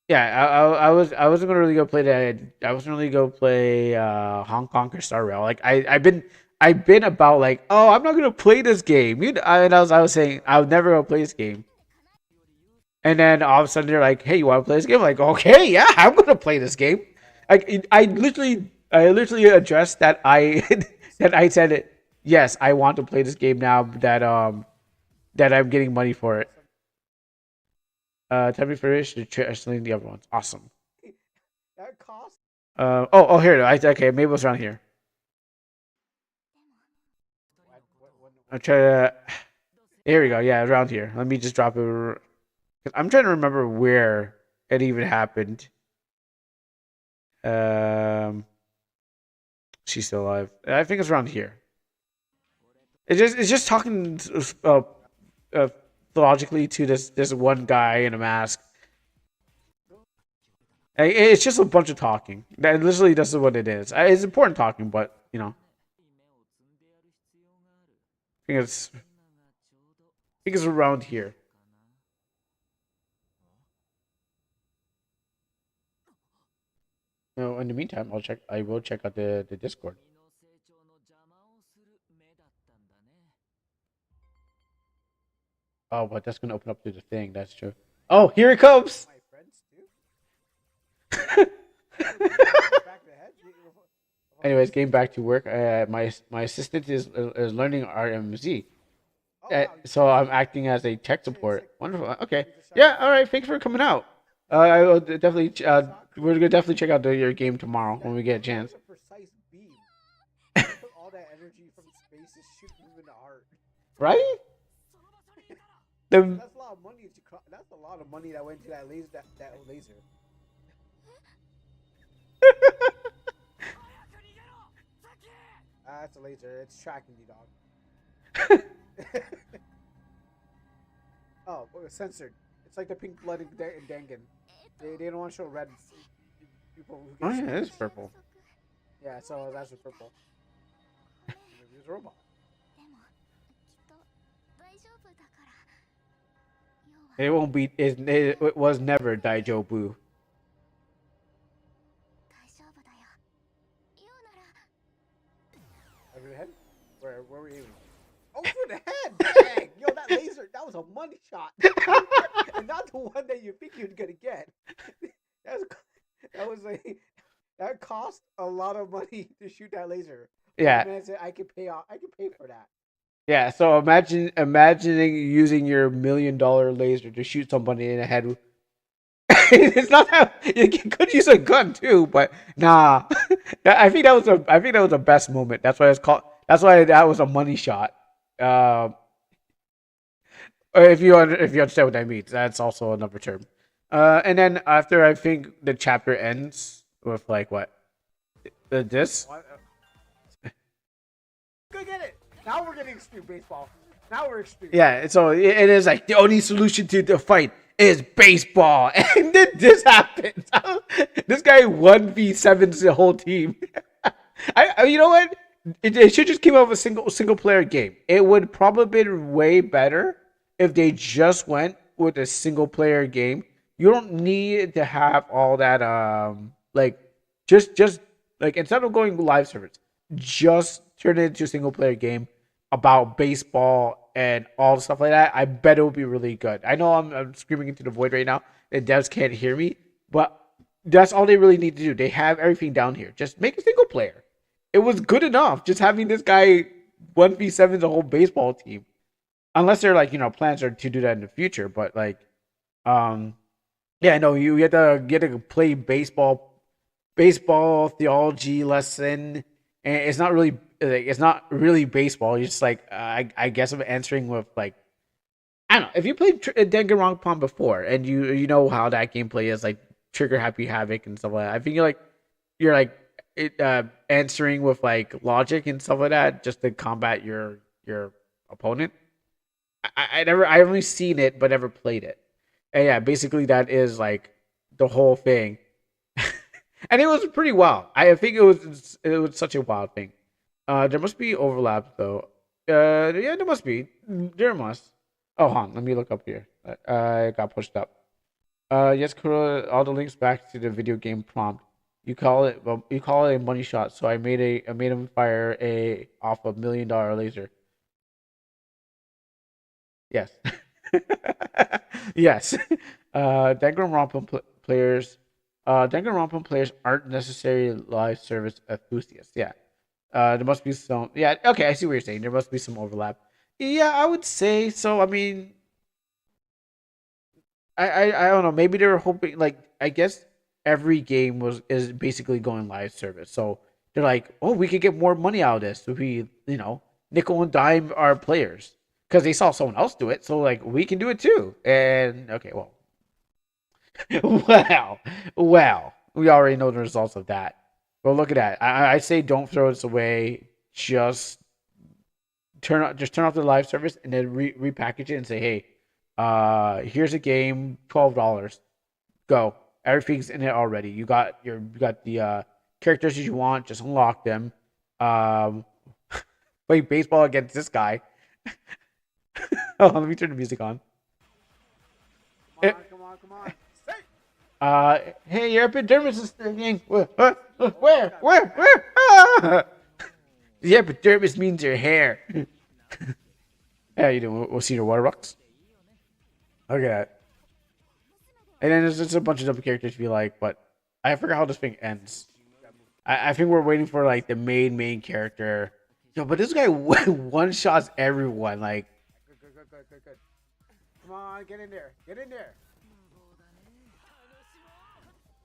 yeah, I wasn't gonna really go play that. I wasn't really go play Hong Kong or Star Rail. Like I've been about like oh I'm not gonna play this game. And I was saying I would never go play this game. And then all of a sudden they're like, hey, you want to play this game? I'm like okay, yeah, I'm gonna play this game. Like I literally addressed that I that I said it. Yes, I want to play this game now that I'm getting money for it. Tell me finish the selling the other ones. Awesome. Here. Okay, maybe it was around here. I'll try to. Here we go. Yeah, around here. Let me just drop it. I'm trying to remember where it even happened. Um, she's still alive. I think it's around here. It's just talking uh, logically to this one guy in a mask. It's just a bunch of talking. That literally this is what it is. It's important talking, but you know, I think it's around here. No, in the meantime, I will check out the Discord. Oh, but that's gonna open up to the thing. That's true. Oh, here it comes. Anyways, getting back to work. My assistant is learning RMZ. So I'm acting as a tech support. Wonderful. Okay. Yeah. All right. Thanks for coming out. I will definitely. We're gonna definitely check out your game tomorrow when we get a chance. Right? The that's a lot of money that went to that laser. That laser. That's a laser. It's tracking you, dog. Oh, well, it's censored. It's like the pink-blooded Dangan. They don't want to show red people who Oh get yeah, screwed. it is purple. Yeah, so that's the purple. Maybe it's a robot. It won't be. It was never Daijobu. Over the head? Where were we aiming? Oh, for the head! Dang! Yo, that laser, that was a money shot. And not the one that you think you're gonna get. That was, that was a that cost a lot of money to shoot that laser. Yeah, The man said, I can pay for that. yeah. So imagining using your $1 million laser to shoot somebody in the head. It's not that you could use a gun too, but nah. I think that was the best moment. That's why it's called. That's why that was a money shot. Um, or if you understand what that means, that's also another term. And then after I think the chapter ends with like what this. What? Go get it. Now we're getting extreme baseball. Now we're extreme. Yeah, so it is like the only solution to the fight is baseball, and then this happens. This guy 1v7s the whole team. You know what? It should just keep out of a single player game. It would probably been way better if they just went with a single player game. You don't need to have all that like just like instead of going live service, just turn it into a single player game about baseball and all the stuff like that. I bet it will be really good. I know I'm screaming into the void right now, and devs can't hear me, but that's all they really need to do. They have everything down here. Just make a single player. It was good enough just having this guy 1v7 the whole baseball team. Unless they're like, plans are to do that in the future, but like um yeah, no, you get to play baseball theology lesson, and it's not really baseball. You're just like I guess I'm answering with like I don't know if you played Danganronpa before and you know how that gameplay is like trigger happy havoc and stuff like that. I think you're like answering with like logic and stuff like that just to combat your opponent. I only seen it but never played it. And yeah, basically that is like the whole thing. And it was pretty wild. I think it was such a wild thing. There must be overlap though. Yeah, there must be. There must. Oh, hold on. Let me look up here. I got pushed up. Yes, Kuro. All the links back to the video game prompt. You call it a money shot. So I made him fire a off $1 million laser. Yes. Yes. Danganronpa players aren't necessarily live service enthusiasts. Yeah. There must be some. Yeah. Okay, I see what you're saying. There must be some overlap. Yeah, I would say so. I mean, I don't know. Maybe they were hoping. Like, I guess every game is basically going live service. So they're like, oh, we could get more money out of this if we, nickel and dime our players because they saw someone else do it. So like, we can do it too. And okay, well, well, we already know the results of that. But look at that. I say don't throw this away. Just turn off the live service and then repackage it and say, hey, here's a game, $12. Go. Everything's in it already. You got the characters that you want. Just unlock them. Um, Play baseball against this guy. Oh, let me turn the music on. Come on. Say. Hey, your epidermis is stinging. Where? Ah! The epidermis means your hair. Yeah, you doing? We'll see your water rocks. Look at that. And then there's just a bunch of other characters to be like, but I forgot how this thing ends. I think we're waiting for like the main character. Yo, but this guy one shots everyone. Like, Good. Come on, get in there.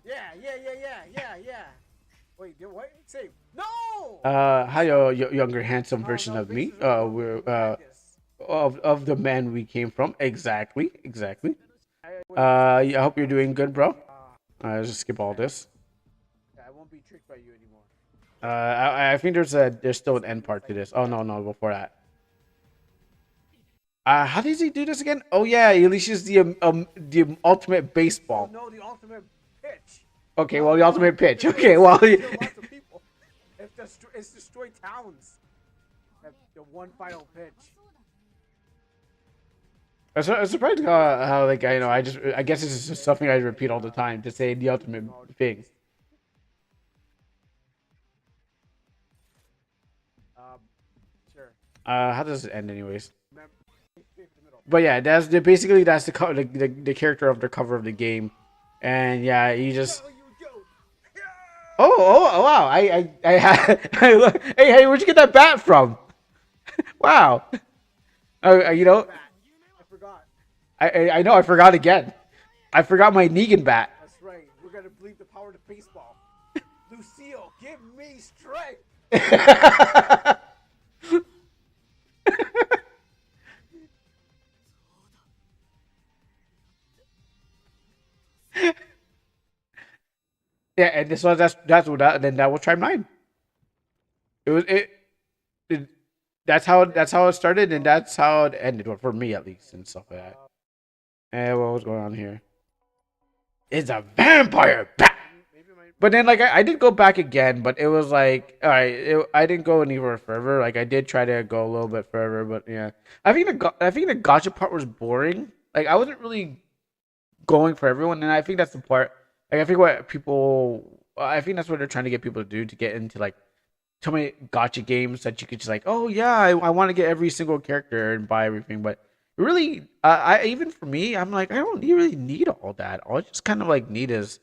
Yeah. Wait, what? Say no. hi, younger handsome version No, of me. basically, no, We're madness. of the man we came from. Exactly. I hope you're doing good, bro. Just skip all this. I won't be tricked by you anymore. I think there's still an end part to this. Oh no, before that. How does he do this again? Oh yeah, he unleashes the ultimate baseball. No, the ultimate pitch. Okay, well the ultimate pitch. The Okay, pitch well kill lots of people. It's destroy towns. The one final pitch. I'm surprised how like I guess this is just something I repeat all the time to say the ultimate thing. Um, sure. How does it end, anyways? But yeah, basically that's the character of the cover of the game, and yeah, you just oh wow hey where'd you get that bat from? Wow. You know I forgot. I know I forgot again. I forgot my Negan bat. That's right. We're gonna believe the power of baseball. Lucille, give me strength. Yeah, and this was then that was Tribe 9. It was it that's how it started and that's how it ended, well, for me at least, and stuff like that. And what was going on here? It's a vampire bat. But then, like, I did go back again, but it was like, all right, I didn't go anywhere further. Like, I did try to go a little bit further, but yeah, I think the gotcha part was boring. Like, I wasn't really going for everyone, and I think that's the part. Like, I think that's what they're trying to get people to do, to get into like so many gotcha games that you could just like, oh yeah, I want to get every single character and buy everything, but really, I even for me, I'm like, I don't really need all that. All I just kind of like need is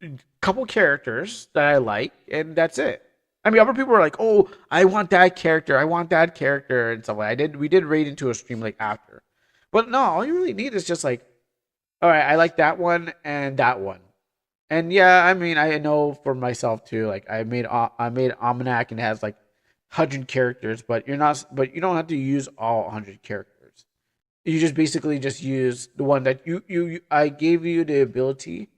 a couple characters that I like, and that's it. I mean, other people are like, "Oh, I want that character. I want that character," and stuff like. We did raid into a stream like after, but no, all you really need is just like, all right, I like that one and that one. And yeah, I mean, I know for myself too. Like, I made Almanac and it has like 100 characters, but you don't have to use all 100 characters. You just basically just use the one that I gave you the ability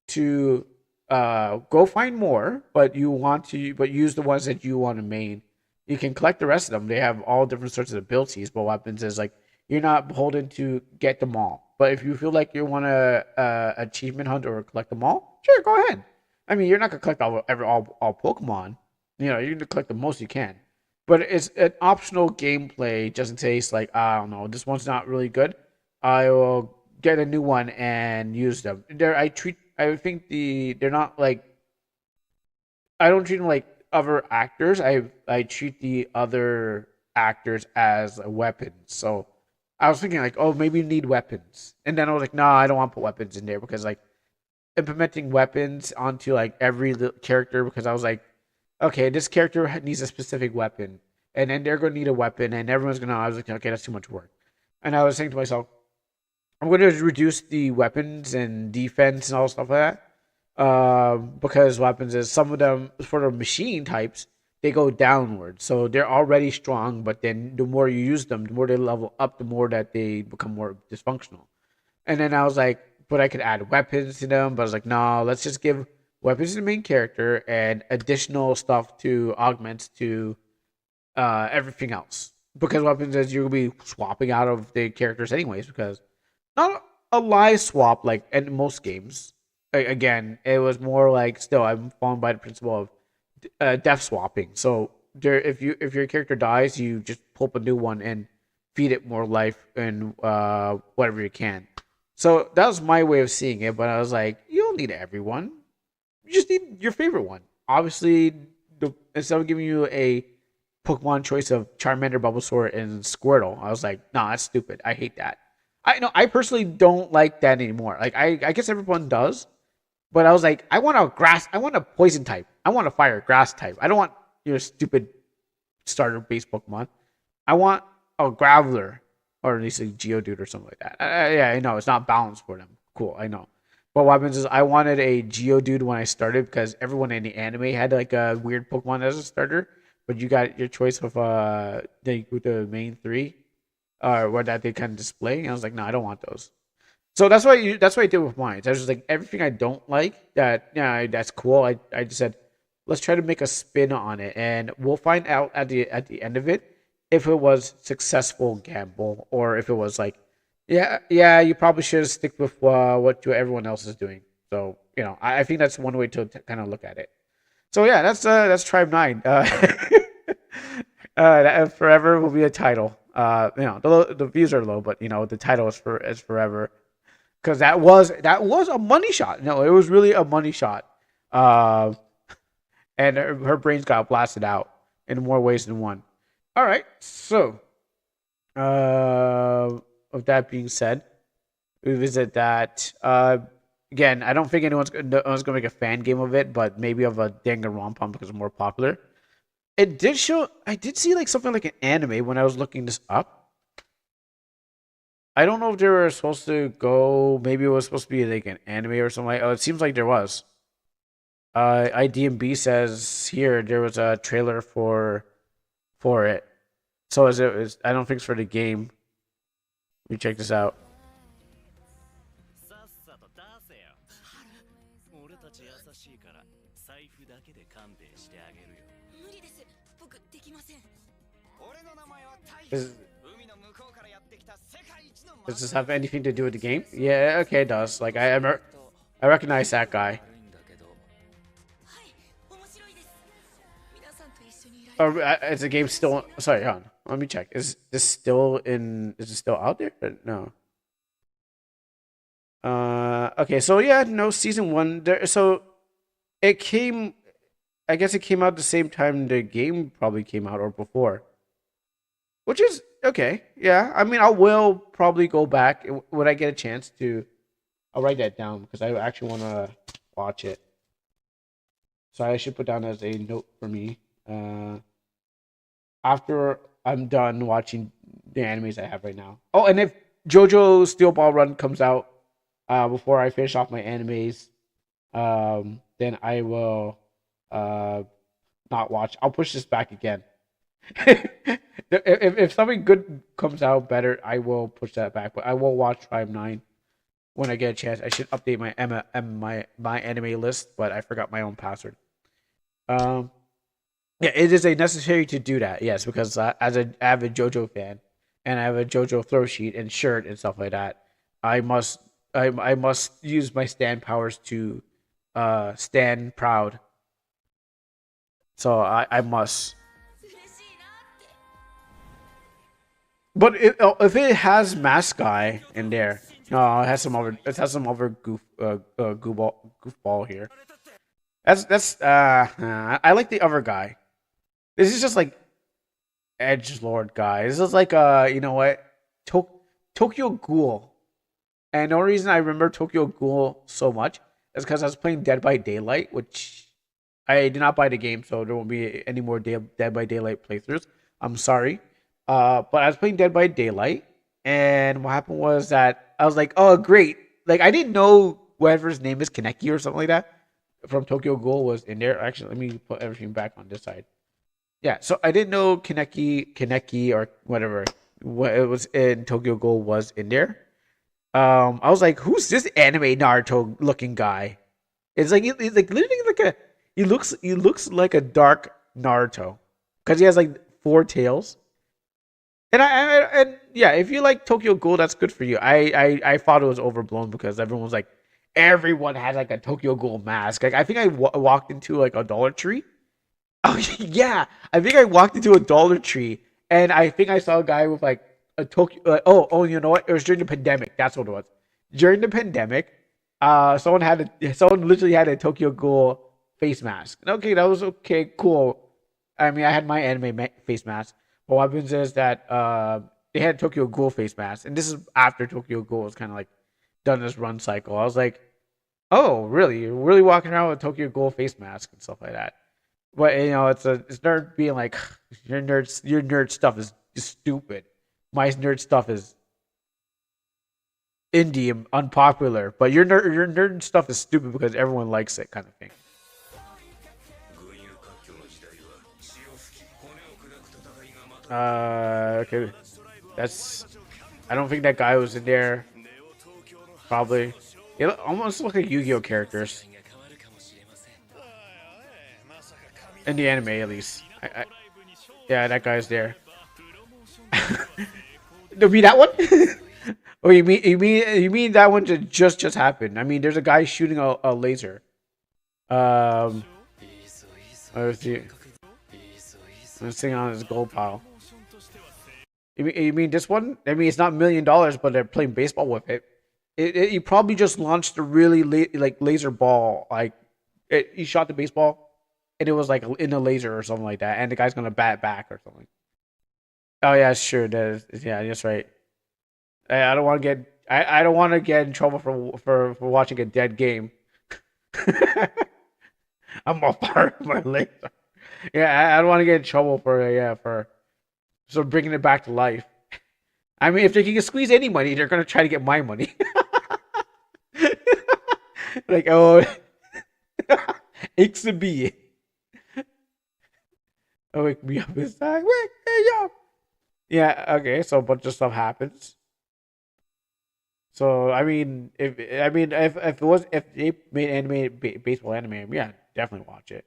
to go find more, but use the ones that you want to main. You can collect the rest of them. They have all different sorts of abilities, but what happens is like you're not beholden to get them all. But if you feel like you want to achievement hunt or collect them all, sure, go ahead. I mean, you're not gonna collect all Pokemon. You know, you're gonna collect the most you can. But it's an optional gameplay, just in case, like, I don't know, this one's not really good. I will get a new one and use them. I think they're not like, I don't treat them like other actors. I treat the other actors as weapons. So I was thinking like, oh, maybe you need weapons, and then I was like, no, I don't want to put weapons in there because like implementing weapons onto like every character, because I was like, okay, this character needs a specific weapon, and then they're gonna need a weapon, and everyone's gonna. I was like, okay, that's too much work, and I was saying to myself, I'm going to reduce the weapons and defense and all stuff like that. Because what happens is some of them, for the machine types, they go downward. So they're already strong, but then the more you use them, the more they level up, the more that they become more dysfunctional. And then I was like, but I could add weapons to them. But I was like, no, let's just give weapons to the main character and additional stuff to augments to everything else. Because what happens is you'll be swapping out of the characters anyways, because not a live swap like in most games. Again, it was more like, still I'm following by the principle of death swapping. So if your character dies, you just pull up a new one and feed it more life and whatever you can. So that was my way of seeing it. But I was like, you don't need everyone. You just need your favorite one. Obviously, instead of giving you a Pokemon choice of Charmander, Bulbasaur, and Squirtle, I was like, nah, that's stupid. I hate that. I know I personally don't like that anymore. Like I guess everyone does, but I was like, I want a poison type. I want a fire grass type. I don't want your stupid starter base Pokemon. I want a Graveler, or at least a Geodude or something like that. Yeah, I know it's not balanced for them. Cool, I know. But what happens is I wanted a Geodude when I started because everyone in the anime had like a weird Pokemon as a starter. But you got your choice of the main three, or what that they kind of display. And I was like, no, I don't want those. So that's what I did with mine. I was just like, everything I don't like, that's cool. I just said, let's try to make a spin on it, and we'll find out at the end of it if it was successful gamble or if it was like, yeah, you probably should stick with what everyone else is doing. So I think that's one way to kind of look at it. So yeah, that's Tribe 9. That forever will be a title. The views are low, but the title is forever because that was a money shot. No, it was really a money shot. Uh, and her brains got blasted out in more ways than one. All right, so with that being said, we visit that. Again, I don't think anyone's gonna make a fan game of it, but maybe of a Danganronpa because it's more popular. It did show. I did see like something like an anime when I was looking this up. I don't know if they were supposed to go. Maybe it was supposed to be like an anime or something. Oh, it seems like there was. IDMB says here there was a trailer for it. So I don't think it's for the game. Let me check this out. Does, does this have anything to do with the game? Yeah, okay, it does. Like I recognize that guy. Or is the game still? Sorry, hold on. Let me check. Is this still in? Is it still out there? No. Okay. So yeah, no season 1 there. So it came. I guess it came out the same time the game probably came out or before. Which is okay. Yeah. I mean, I will probably go back when I get a chance to. I'll write that down because I actually want to watch it. So I should put down as a note for me. After I'm done watching the animes I have right now. Oh, and if JoJo Steel Ball Run comes out before I finish off my animes, then I will not watch. I'll push this back again. if something good comes out better, I will push that back. But I will watch Tribe 9 when I get a chance. I should update my anime list, but I forgot my own password. Yeah, it is a necessary to do that. Yes, because as an avid JoJo fan, and I have a JoJo throw sheet and shirt and stuff like that, I must use my stand powers to stand proud. So I must. But if it has Mask Guy in there, no, it has some other goofball here. That's I like the other guy. This is just like Edge Lord guy. This is like you know what? Tokyo Ghoul. And the only reason I remember Tokyo Ghoul so much is because I was playing Dead by Daylight, which I did not buy the game, so there won't be any more Dead by Daylight playthroughs. I'm sorry. But I was playing Dead by Daylight, and what happened was that I was like, oh great. Like I didn't know whatever's name is Kaneki or something like that from Tokyo Ghoul was in there. Actually, let me put everything back on this side. Yeah, so I didn't know Kaneki or whatever what it was in Tokyo Ghoul was in there. I was like, who's this anime Naruto looking guy? It's like he's like literally like he looks like a dark Naruto because he has like 4 tails. And yeah, if you like Tokyo Ghoul, that's good for you. I thought it was overblown because everyone had like a Tokyo Ghoul mask. Like I think I walked into like a Dollar Tree. Oh yeah, I think I walked into a Dollar Tree and I think I saw a guy with like a Tokyo. Oh, you know what? It was during the pandemic. That's what it was. During the pandemic, someone literally had a Tokyo Ghoul face mask. Okay, that was okay, cool. I mean, I had my anime face mask. But what happens is that they had Tokyo Ghoul face mask, and this is after Tokyo Ghoul was kind of like done this run cycle. I was like, oh, really? You're really walking around with Tokyo Ghoul face mask and stuff like that. But it's nerd being like your nerd stuff is stupid. My nerd stuff is indie and unpopular, but your nerd stuff is stupid because everyone likes it, kind of thing. Okay, I don't think that guy was in there. Probably, it almost look like Yu-Gi-Oh characters. In the anime, at least. Yeah, that guy's there. You mean that one? Oh, you mean that one just happened? I mean, there's a guy shooting a laser. Um, let's see. I'm sitting on his gold pile. You mean this one? I mean, it's not $1 million, but they're playing baseball with it. You probably just launched a really like laser ball. Like, you shot the baseball, and it was like in a laser or something like that, and the guy's gonna bat back or something. Oh yeah, sure. That is, yeah, that's right. I don't want to get I don't want to get in trouble for watching a dead game. I'm a part of my laser. Yeah, I don't want to get in trouble for for bringing it back to life. I mean, if they can squeeze any money, they're gonna try to get my money. Like, oh, X a B. Oh, wake me up inside. Wake me up. Yeah. Okay. So a bunch of stuff happens. So if they made animated baseball anime, yeah, definitely watch it.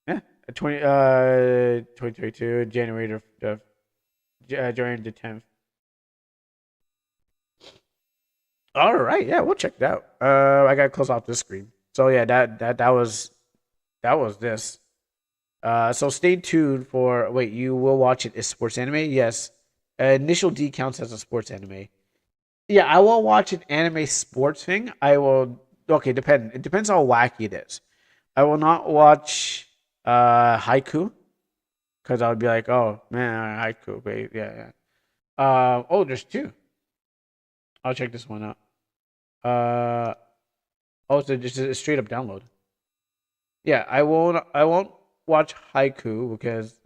Yeah, 2022 January January the 10th. All right, yeah, we'll check it out. I gotta close off this screen. So yeah, that was this. So stay tuned for. Wait, you will watch it as sports anime? Yes. Initial D counts as a sports anime. Yeah, I will watch an anime sports thing. I will. Okay, depend. It depends how wacky it is. I will not watch haiku because I would be like, oh man, haiku, babe. Yeah, yeah. Oh, there's two. I'll check this one out. Uh, oh, it's just a straight up download. Yeah, I won't. I won't watch haiku because,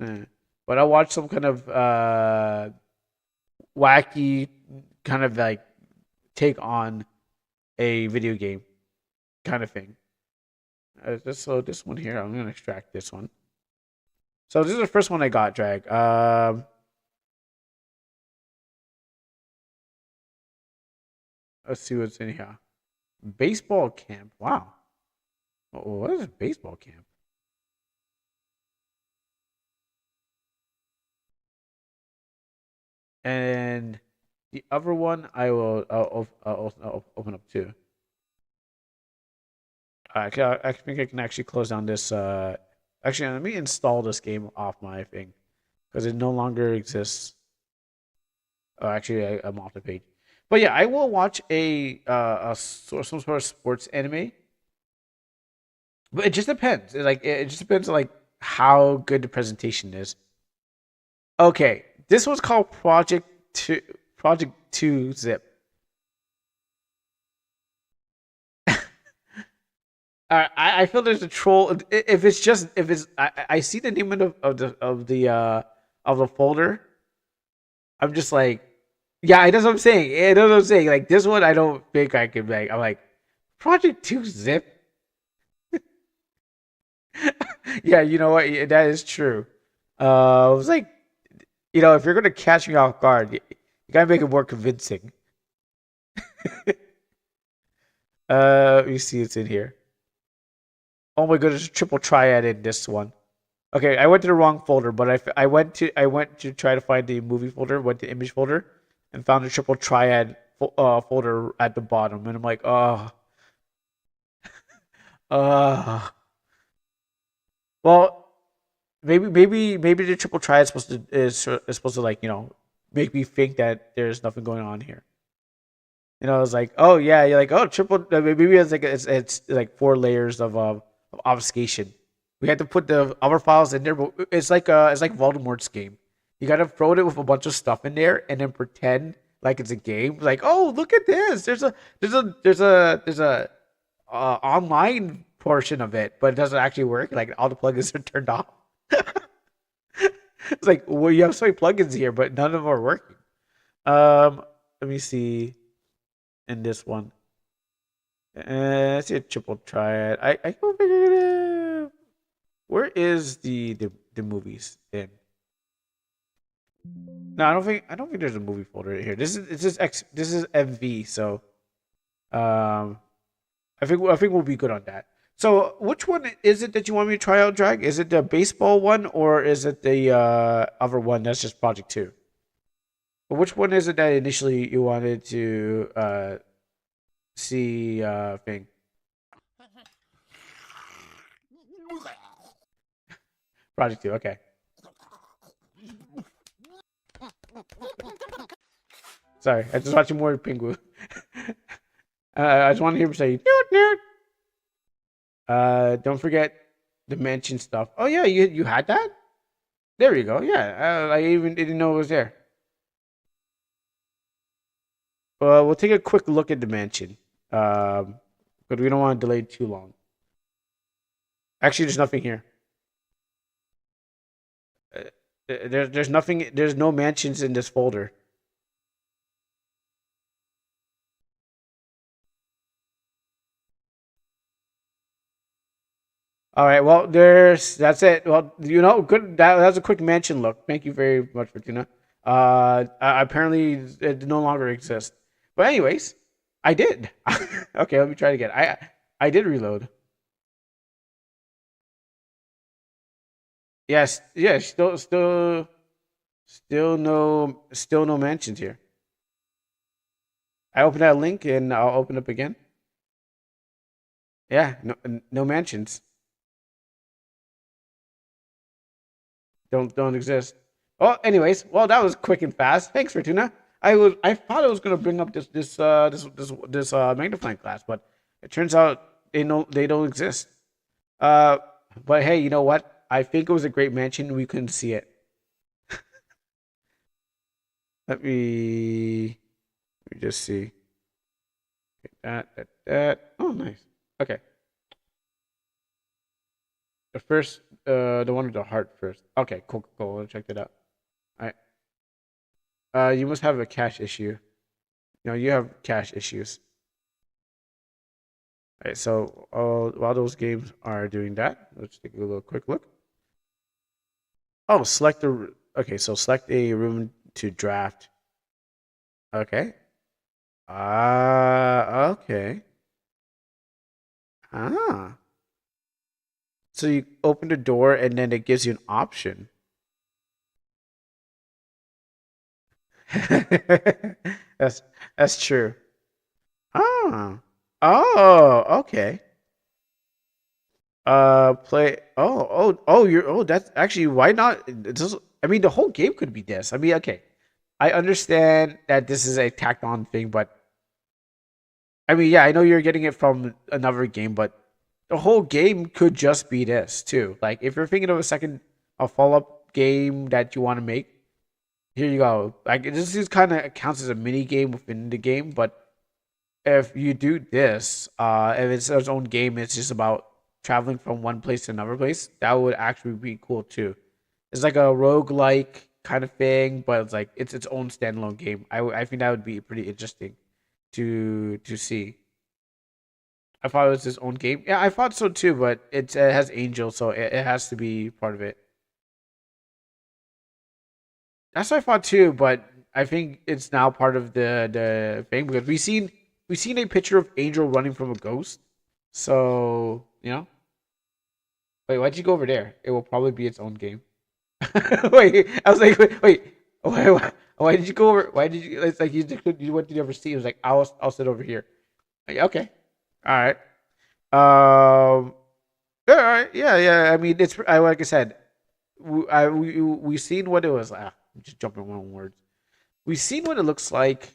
but I'll watch some kind of wacky kind of like take on a video game kind of thing. This one here, I'm gonna extract this one. So this is the first one I got, drag. Let's see what's in here. Baseball camp. Wow. What is baseball camp? And the other one, I'll open up too. I think I can actually close down this. Actually, let me install this game off my thing because it no longer exists. Oh, actually, I'm off the page. But yeah, I will watch some sort of sports anime. But it just depends. It just depends on like how good the presentation is. Okay, this was called Project Two Zip. I feel there's a troll. If it's just if it's I see the name of the folder. I'm just like, yeah, that's what I'm saying. That's what I'm saying. Like this one, I don't think I can make. I'm like, Project Two Zip. Yeah, you know what? Yeah, that is true. I was like, if you're gonna catch me off guard, you gotta make it more convincing. Let me see. It's in here. Oh my goodness, triple triad in this one. Okay, I went to the wrong folder, but I went to try to find the movie folder, went to image folder, and found the triple triad folder at the bottom, and I'm like, oh, uh, well, maybe the triple triad is supposed to like make me think that there's nothing going on here. I was like, oh yeah, you're like, oh, triple. Maybe it's like four layers of obfuscation. We had to put the other files in there, but it's like Voldemort's game. You gotta throw it with a bunch of stuff in there and then pretend like it's a game. Like, oh, look at this. There's a online portion of it, but it doesn't actually work. Like all the plugins are turned off. It's like, well, you have so many plugins here, but none of them are working. Let me see in this one. Let's see a triple triad. I don't figure. Where is the movies in? No, I don't think there's a movie folder in here. This is MV, so I think we'll be good on that. So, which one is it that you want me to try out, Drag? Is it the baseball one or is it the other one that's just Project 2? But which one is it that initially you wanted to see thing? Project 2, okay. Sorry, I just watching more Pingu. I just want to hear him say, nerd, nerd. Don't forget the mention stuff. Oh, yeah, you had that? There you go. Yeah, I even didn't know it was there. We'll take a quick look at the mansion. But we don't want to delay too long. Actually, there's nothing here. There's nothing. There's no mansions in this folder. All right. Well, that's it. Well, good. That's a quick mansion look. Thank you very much, Fortuna. Apparently it no longer exists. But anyways, I did. Okay, let me try it again. I did reload. Yes, yes. Still no mansions here. I opened that link and I'll open up again. Yeah, no mansions. Don't exist. Well, anyways, well that was quick and fast. Thanks, Fortuna. I thought I was gonna bring up this magnifying glass, but it turns out they don't exist. Uh, but hey, you know what? I think it was a great mention. We couldn't see it. Let me just see. That. Oh, nice. Okay. The one with the heart first. Okay, cool. Let's check that out. All right. You must have a cache issue. No, you have cache issues. All right. So, while those games are doing that, let's take a little quick look. Oh, Okay, so select a room to draft. Okay. Okay. Ah. So you open the door and then it gives you an option. that's that's true. Ah. Oh, okay. Play. That's actually why not? I mean, the whole game could be this. I mean, okay. I understand that this is a tacked on thing, but I mean, yeah, I know you're getting it from another game, but the whole game could just be this too. Like, if you're thinking of a follow up game that you want to make, here you go. Like, this is kind of counts as a mini game within the game, but if you do this, if it's its own game, it's just about traveling from one place to another place. That would actually be cool too. It's like a roguelike kind of thing, but it's like it's its own standalone game. I think that would be pretty interesting to see. I thought it was his own game. Yeah, I thought so too, but it has Angel, so it has to be part of it. That's what I thought too, but I think it's now part of the thing because we seen a picture of Angel running from a ghost. So wait, why'd you go over there? It will probably be its own game. Wait, I was like, wait, why did you go over? Why did you? It's like you went to the other seat. It was like I'll sit over here. Like, okay, all right. Um, yeah, all right, yeah. I mean, like I said, we seen what it was. I'm just jumping one words. We seen what it looks like.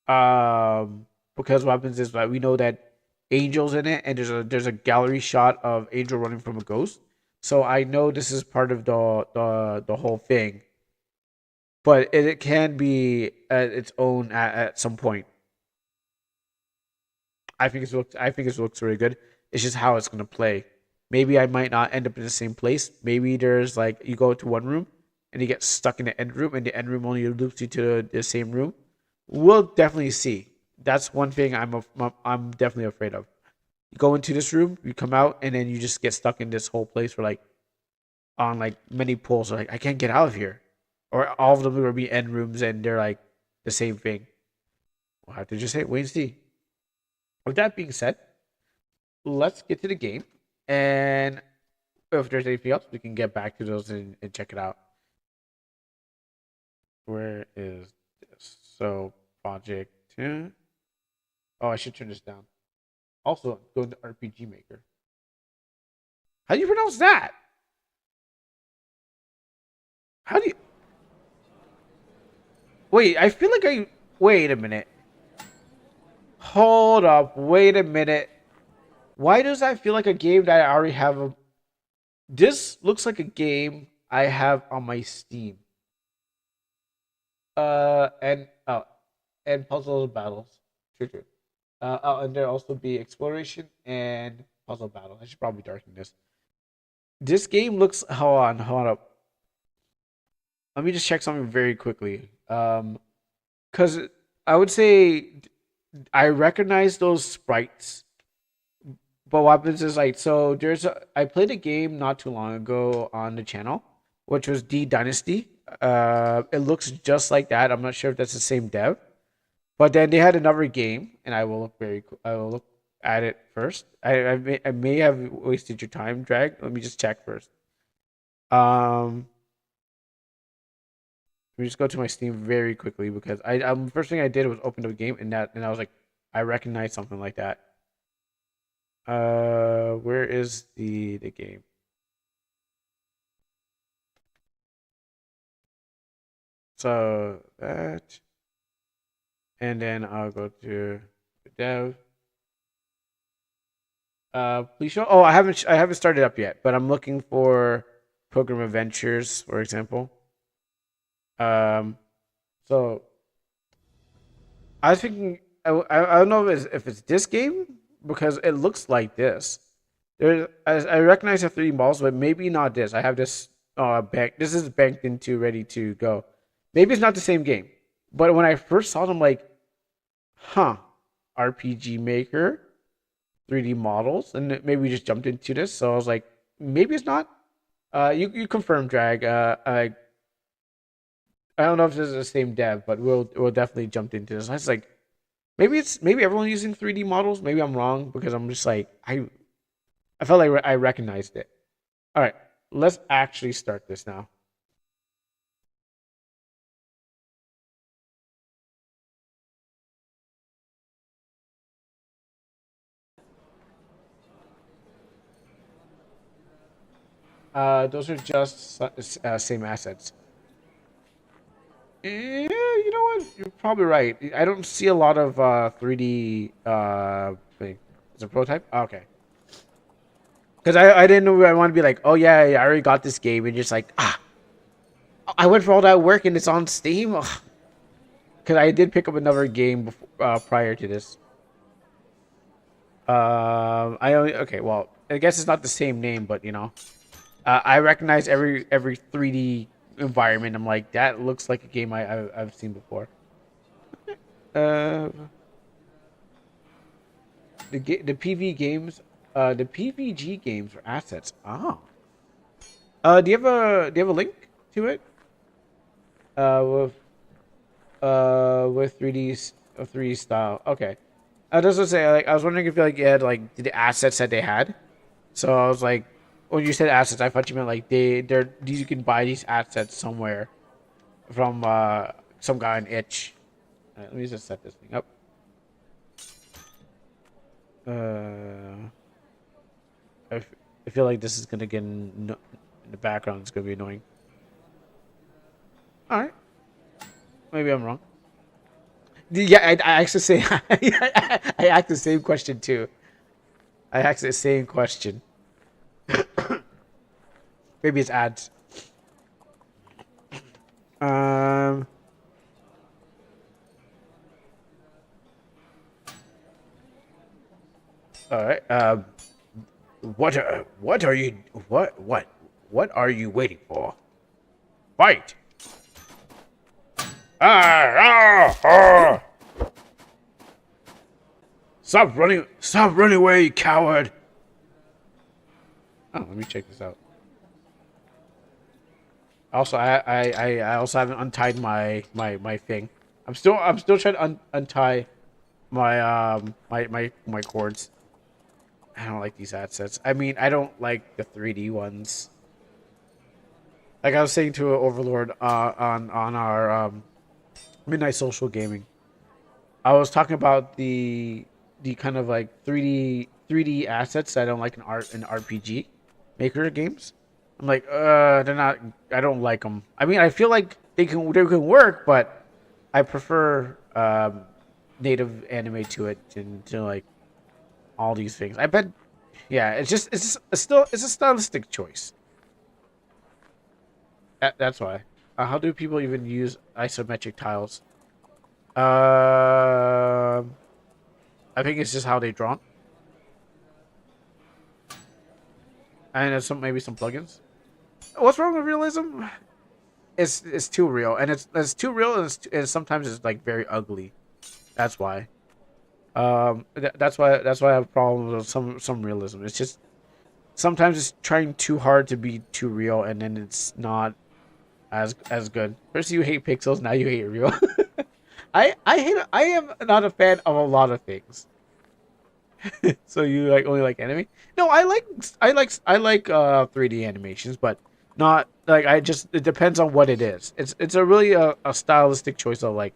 Because what happens is that we know that Angel's in it, and there's a gallery shot of Angel running from a ghost. So I know this is part of the whole thing, but it can be its own at some point. I think it looks really good. It's just how it's gonna play. Maybe I might not end up in the same place. Maybe there's like you go to one room and you get stuck in the end room, and the end room only loops you to the same room. We'll definitely see. That's one thing I'm definitely afraid of. You go into this room, you come out, and then you just get stuck in this whole place for like on like many pulls. Like I can't get out of here, or all of them will be end rooms, and they're like the same thing. We'll have to just wait and see. With that being said, let's get to the game, and if there's anything else, we can get back to those and check it out. Where is this? So project 2. Oh, I should turn this down. Also, go to RPG Maker. How do you pronounce that? How do you? Wait, I feel like I. Wait a minute. Hold up. Wait a minute. Why does that feel like a game that I already have? This looks like a game I have on my Steam. And oh, and puzzle battles. True, true. Oh, and there also be exploration and puzzle battle. I should probably darken this. This game looks. Hold up. Let me just check something very quickly. Because I would say I recognize those sprites, but what happens is like so. I played a game not too long ago on the channel, which was D Dynasty. It looks just like that. I'm not sure if that's the same dev, but then they had another game, and I will look at it first. I may have wasted your time, Drag. Let me just check first. Um, Let me just go to my Steam very quickly because first thing I did was open the game and I was like, I recognize something like that. Where is the game? So that, and then I'll go to the dev. Please show. Oh, I haven't started up yet, but I'm looking for Program Adventures, for example. Um, so I was thinking, I don't know if it's this game because it looks like this. I recognize the 3D models, but maybe not this. I have this bank. This is banked into, ready to go. Maybe it's not the same game. But when I first saw it, I'm like, huh, RPG Maker, 3D models, and maybe we just jumped into this. So I was like, maybe it's not. You confirm, Drag. I don't know if this is the same dev, but we'll definitely jump into this. I was like, maybe everyone's using 3D models. Maybe I'm wrong because I'm just like I felt like I recognized it. All right, let's actually start this now. Those are just same assets. Yeah, you know what? You're probably right. I don't see a lot of 3D thing. Is it a prototype? Oh, okay. Because I didn't know I want to be like, oh yeah, I already got this game, and just like I went for all that work and it's on Steam. Because I did pick up another game before, prior to this. I only okay. Well, I guess it's not the same name, but you know, I recognize every 3D environment. I'm like, that looks like a game I've seen before. Uh, the PV games, the PVG games are assets. Oh. Do you have a link to it? With 3D style. Okay. I was just say like I was wondering if you had like the assets that they had. So I was like, when you said assets, I thought you meant like they're these you can buy these assets somewhere from some guy on itch. Let me just set this thing up. I, f- I feel like this is gonna get in the background. It's gonna be annoying. All right, maybe I'm wrong. Yeah, I actually say I asked the same question too. I asked the same question. Maybe it's ads. Um. All right. What are you? What are you waiting for? Fight! Ah! Ah! Ah! Stop running! Stop running away, you coward! Oh, let me check this out. Also, I also haven't untied my thing. I'm still trying to untie my my cords. I don't like these ad sets. I mean, I don't like the 3D ones. Like I was saying to Overlord on our midnight social gaming, I was talking about the kind of like 3D assets that I don't like in RPG maker games. I'm like, they're not. I don't like them. I mean, I feel like they can work, but I prefer native anime to it and to like all these things. I bet. Yeah, it's a stylistic choice. That's why. How do people even use isometric tiles? I think it's just how they drawn, and there's some maybe some plugins. What's wrong with realism? It's too real, and it's too real, and sometimes it's like very ugly. That's why. That's why I have problems with some realism. It's just sometimes it's trying too hard to be too real, and then it's not as good. First you hate pixels, now you hate real. I am not a fan of a lot of things. So you like only like anime? No, I like 3D animations, but not like I just it depends on what it is. It's a really a stylistic choice of like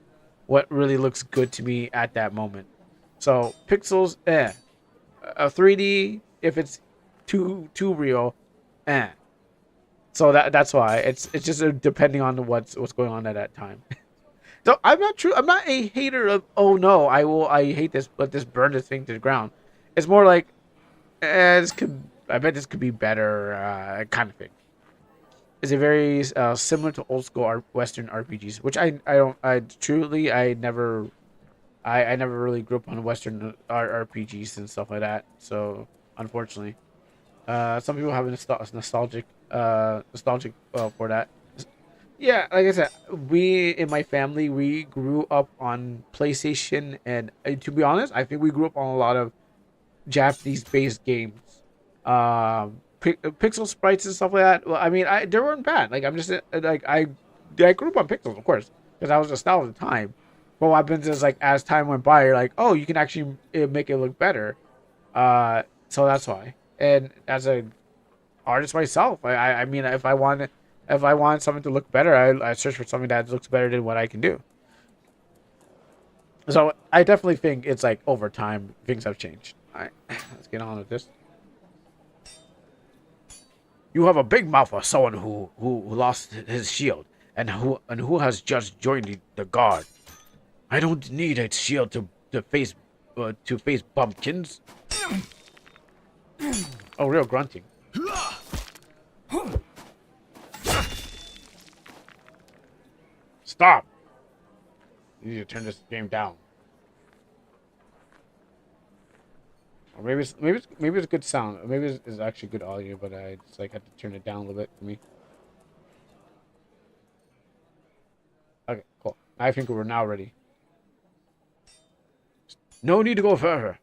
what really looks good to me at that moment. So pixels, a 3D if it's too real, eh. So that's why it's just depending on what's going on at that time. So I'm not true. I'm not a hater of. Oh no, I hate this. Let this burn this thing to the ground. It's more like, this could. I bet this could be better. Kind of thing. Is it very similar to old school Western RPGs, which I don't. I truly I never. I never really grew up on Western RPGs and stuff like that. So unfortunately, some people have a nostalgic for that. Yeah, like I said, we in my family we grew up on PlayStation, and to be honest, I think we grew up on a lot of Japanese-based games, pixel sprites and stuff like that. Well, I mean, they weren't bad. Like I'm just like I grew up on pixels, of course, because I was a style at the time. But what happens is like as time went by, you're like, oh, you can actually make it look better. So that's why. And as a artist myself. I mean, if I want something to look better, I search for something that looks better than what I can do. So I definitely think it's like over time things have changed. All right, let's get on with this. You have a big mouth for someone who lost his shield and who has just joined the guard. I don't need a shield to face bumpkins. Oh, real grunting. Stop. You need to turn this game down. Or maybe it's good sound. Maybe it's actually good audio, but I just like had to turn it down a little bit for me. Okay, cool. I think we're now ready. No need to go further.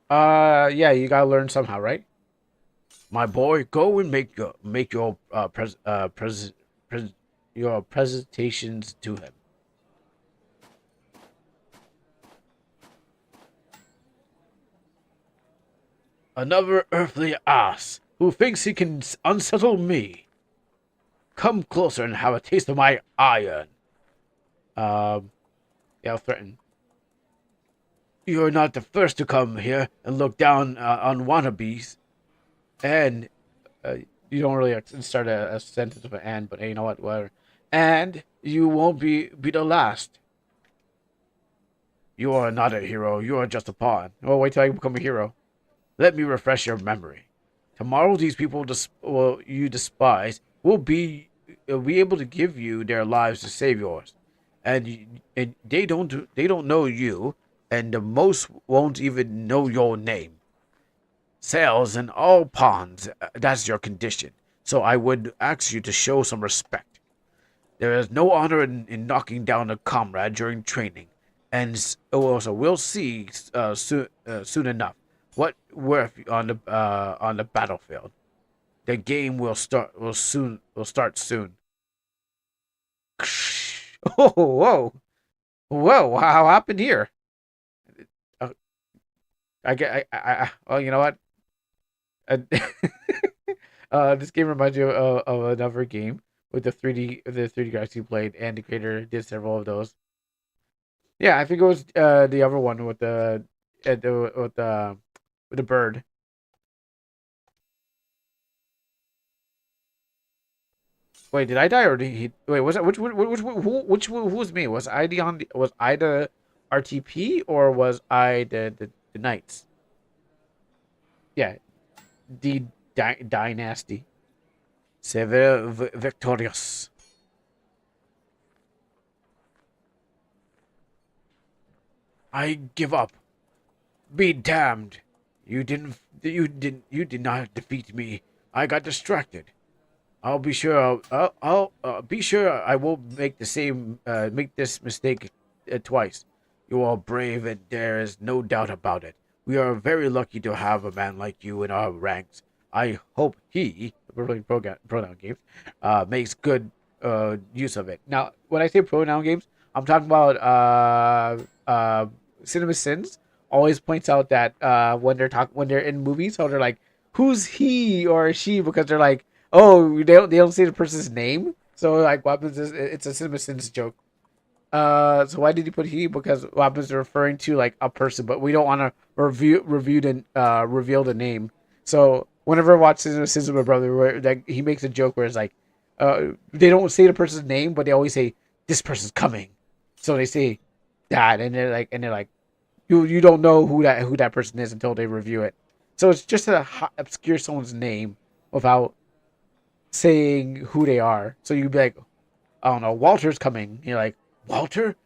Yeah, you gotta learn somehow, right? My boy, go and make your your presentations to him. Another earthly ass who thinks he can unsettle me. Come closer and have a taste of my iron. Yeah, I'll threaten. You're not the first to come here and look down on wannabes. And uh, you don't really start a sentence with an and, but hey, you know what? Whatever. And you won't be the last. You are not a hero. You are just a pawn. Oh, wait till I become a hero. Let me refresh your memory. Tomorrow, these people you despise will be able to give you their lives to save yours, and they don't know you, and the most won't even know your name. Sales and all pawns. That's your condition. So I would ask you to show some respect. There is no honor in knocking down a comrade during training, and also we'll see soon enough what worth on the battlefield. The game will start soon. Oh, whoa, whoa! How happened here? Uh, I get. Oh, you know what? Uh, this game reminds me of another game with the 3D graphics you played, and the creator did several of those. Yeah, I think it was the other one with the bird. Wait, did I die or did he? Wait, was that who was me? Was I the RTP or was I the knights? Yeah, the dynasty. Sever victorious. I give up. Be damned. You did not defeat me. I got distracted. I'll be sure. I'll be sure. I won't make this mistake twice. You are brave, and there is no doubt about it. We are very lucky to have a man like you in our ranks. I hope we're playing pronoun games, makes good use of it. Now, when I say pronoun games, I'm talking about Cinema Sins always points out that when they're in movies, so they're like, who's he or she, because they're like, oh, they don't say the person's name. So like, what happens is it's a Simpsons joke. So why did he put he? Because what happens is referring to like a person, but we don't want to reveal the name. So whenever I watch Simpsons with my brother, where like he makes a joke where it's like, they don't say the person's name, but they always say this person's coming. So they say that, and they're like, you don't know who that person is until they review it. So it's just to obscure someone's name without saying who they are. So you'd be like, I don't know, Walter's coming. You're like, Walter?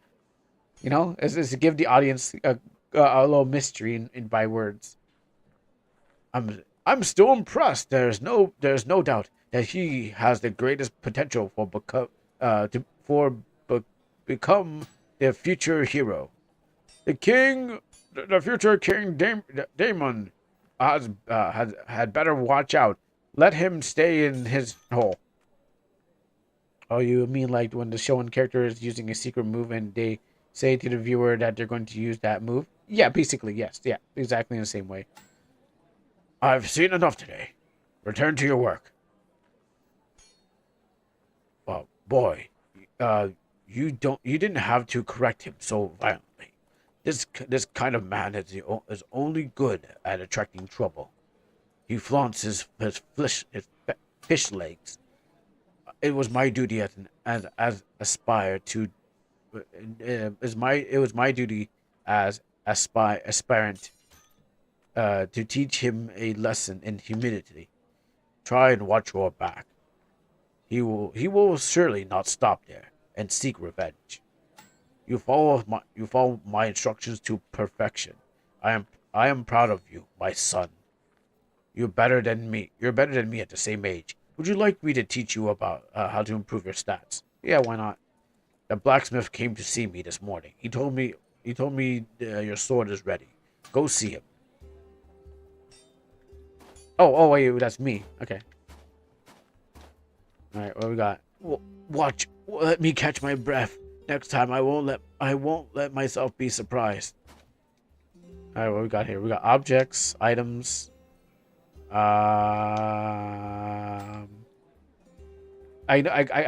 You know, is to give the audience a little mystery by words. I'm still impressed. There's no doubt that he has the greatest potential be- become the future hero. The king, the future king Damon, had better watch out. Let him stay in his hole. Oh, you mean like when the shown character is using a secret move and they say to the viewer that they're going to use that move? Yeah, basically, yes. Yeah, exactly in the same way. I've seen enough today. Return to your work. Well, boy, uh, you didn't have to correct him so violently. This kind of man is only good at attracting trouble. He flaunts his fish legs. It was my duty as aspire to it was my duty as aspirant to teach him a lesson in humility. Try and watch your back. He will surely not stop there and seek revenge. You follow my instructions to perfection. I am proud of you, my son. You're better than me. You're better than me at the same age. Would you like me to teach you about how to improve your stats? Yeah, why not? The blacksmith came to see me this morning. He told me your sword is ready. Go see him. Oh wait, that's me. Okay. All right, what we got? Watch. Let me catch my breath. Next time, I won't let myself be surprised. All right, what we got here? We got objects, items. I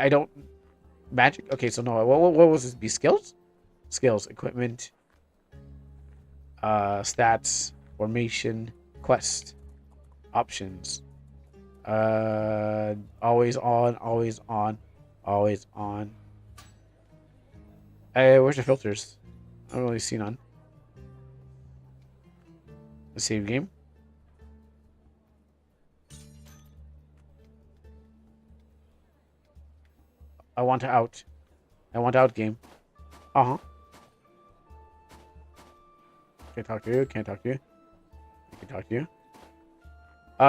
don't magic. Okay, so no. What was this? Be skills, equipment, stats, formation, quest, options. Always on, always on, always on. Hey, where's the filters? I don't really see none. The save game. I want out. I want out game. Uh-huh. Can't talk to you. Can't talk to you. I can talk to you.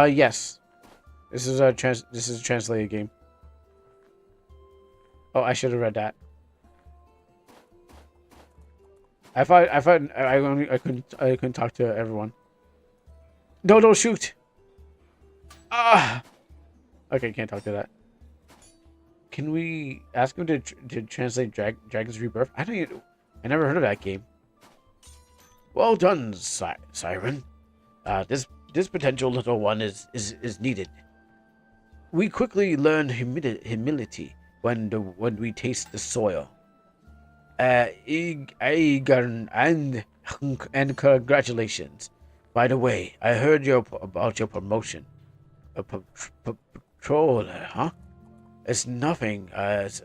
Yes. This is a translated game. Oh, I should have read that. I couldn't talk to everyone. No, don't shoot. Ah. Okay, can't talk to that. Can we ask him to translate Dragon's Rebirth? I never heard of that game. Well done, Siren. This potential little one is needed. We quickly learn humility when we taste the soil. And congratulations. By the way, I heard about your promotion. A patroller, huh? It's nothing. It's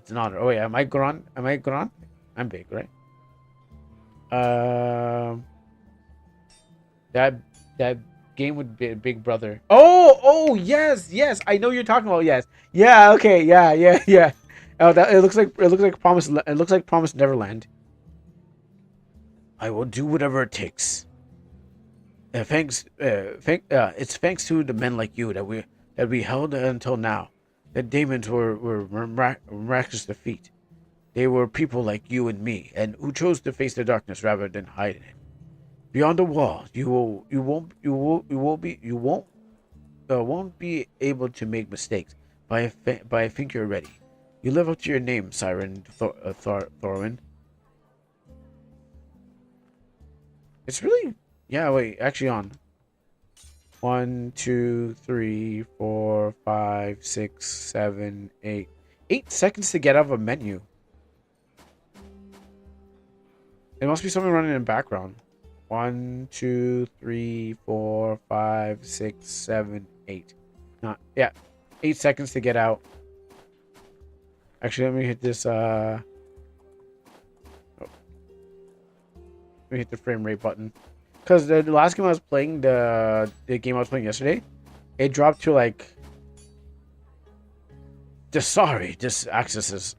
an honor. Oh wait, am I Goran? Am I Goran? I'm big, right? Um, that that game would be Big Brother. Oh, yes, yes. I know you're talking about. Yes, yeah. Okay, yeah. Oh, that it looks like Promise. It looks like Promise Neverland. I will do whatever it takes. It's thanks to the men like you that we held until now. The demons were miraculous defeat. They were people like you and me, and who chose to face the darkness rather than hide in it. Beyond the wall, you won't be able to make mistakes. But I think you're ready. You live up to your name, Siren Thorwin. It's really, yeah. Wait, actually, on 1, 2, 3, 4, 5, 6, 7, 8. 8 seconds to get out of a menu. There must be something running in the background. 1, 2, 3, 4, 5, 6, 7, 8. Not, yeah. 8 seconds to get out. Actually, let me hit this. Let me hit the frame rate button. Because the last game I was playing, the game I was playing yesterday, it dropped to like. This access is.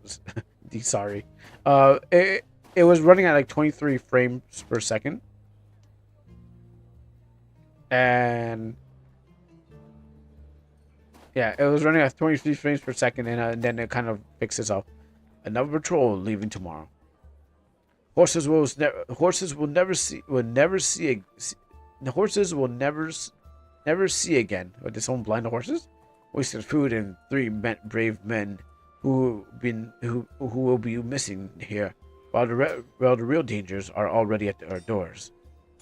Sorry. It was running at like 23 frames per second. And yeah, it was running at 23 frames per second, and then it kind of fixed itself. Another patrol leaving tomorrow. Horses will never see the horses will never see again. What, did someone blind the horses? Wasted food and three brave men who will be missing here, while the real dangers are already at our doors.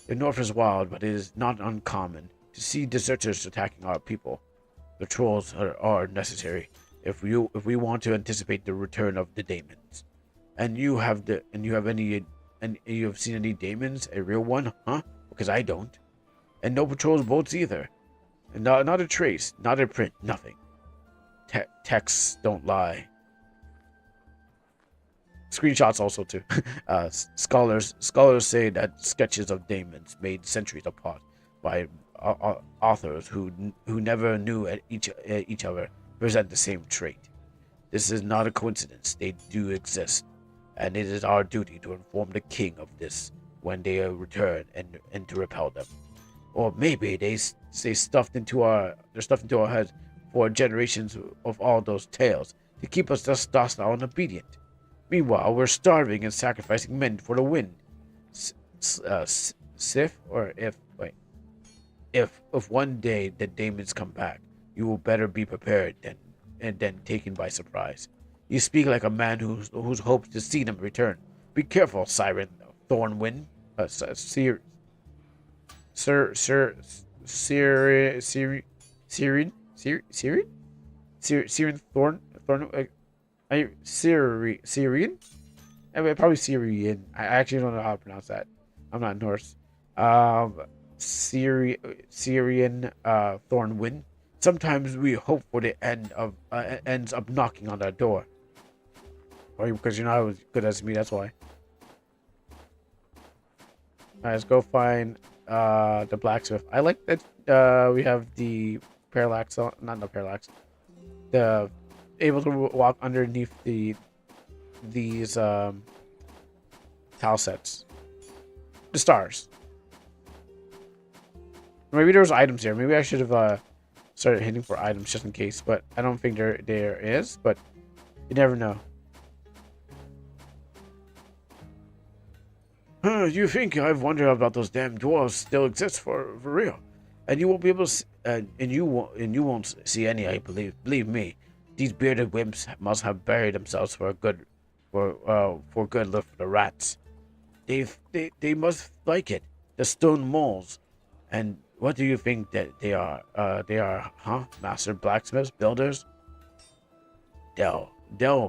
The north is wild, but it is not uncommon to see deserters attacking our people. The trolls are necessary if we want to anticipate the return of the demons. And you have seen any demons? A real one, huh? Because I don't. And no patrol boats either. And not a trace, not a print, nothing. Texts don't lie. Screenshots also too. Scholars say that sketches of demons made centuries apart by authors who never knew each other present the same trait. This is not a coincidence. They do exist, and it is our duty to inform the king of this when they return and to repel them. Or maybe they're stuffed into our heads for generations of all those tales to keep us just docile and obedient. Meanwhile, we're starving and sacrificing men for the wind. If one day the demons come back, you will better be prepared than taken by surprise. You speak like a man who hopes to see them return. Be careful, Siren Thornwind. Syrian Thorn. Syrian? Probably Syrian. I actually don't know how to pronounce that. I'm not Norse. Syrian Thornwind. Sometimes we hope for the ends up knocking on our door. Or because you're not as good as me, that's why. Alright, let's go find the blacksmith. I like that we have the parallax on, not the parallax. The able to walk underneath these tile sets. The stars. Maybe there's items here. Maybe I should have started hitting for items just in case, but I don't think there is, but you never know. You think I've wondered about those damn dwarves still exist for real? And you won't be able to and you won't see any, I believe me. These bearded wimps must have buried themselves for good live for the rats. They must like it. The stone moles And what do you think that they are? They are, huh? Master blacksmiths, builders? Tell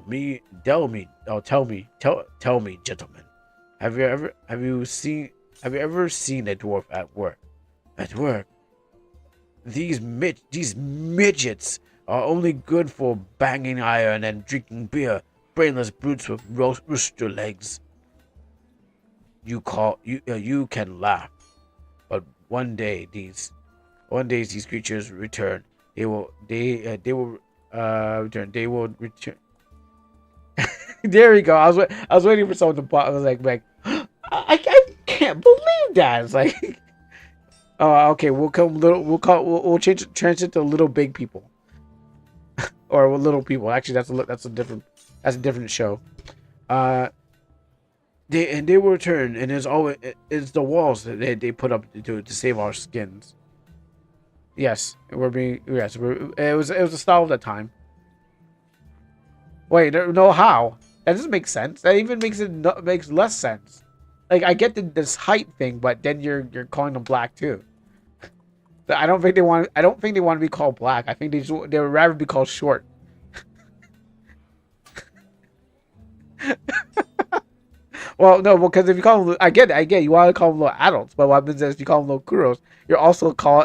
me, gentlemen. Have you ever seen a dwarf at work? At work, these midgets are only good for banging iron and drinking beer. Brainless brutes with rooster legs. You can laugh, but one day these creatures return. They will return. They will return. There we go. I was waiting for someone to pop. I was like I can't believe that. It's like, oh, okay. We'll change transit to little big people or little people. Actually, that's a different show. Uh, they will return, and it's the walls that they put up to save our skins. Yes, it was a style of the time. Wait, no, how? That doesn't make sense. That even makes less sense. Like, I get this height thing, but then you're calling them black too. I don't think they want. I don't think they want to be called black. I think they would rather be called short. Well, no, because if you call them, I get it. You want to call them little adults, but what happens is if you call them little kuros,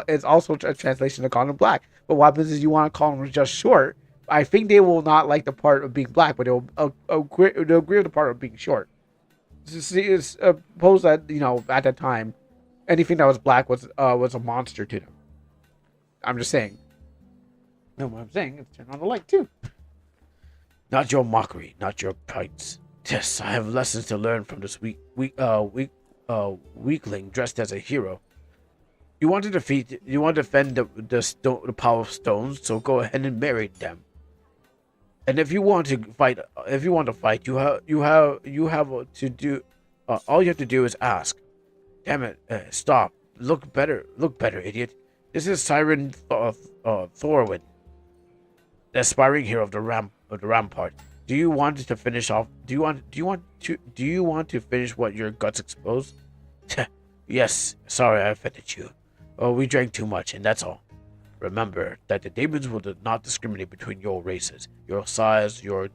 it's also a translation to call them black. But what happens is you want to call them just short. I think they will not like the part of being black, but they'll agree with the part of being short. It's supposed that at that time, anything that was black was a monster to them. I'm just saying. No, what I'm saying is turn on the light too. Not your mockery, not your prides. Yes, I have lessons to learn from this weakling dressed as a hero. You want to defend the power of stones, so go ahead and marry them. And if you want to fight, you have to do. All you have to do is ask. Damn it! Stop. Look better, idiot. This is Siren Thorwin, the aspiring hero of the rampart. Do you want to finish off? Do you want to finish what your guts exposed? Yes. Sorry, I offended you. Oh, we drank too much, and that's all. Remember that the demons will not discriminate between your races, your size, your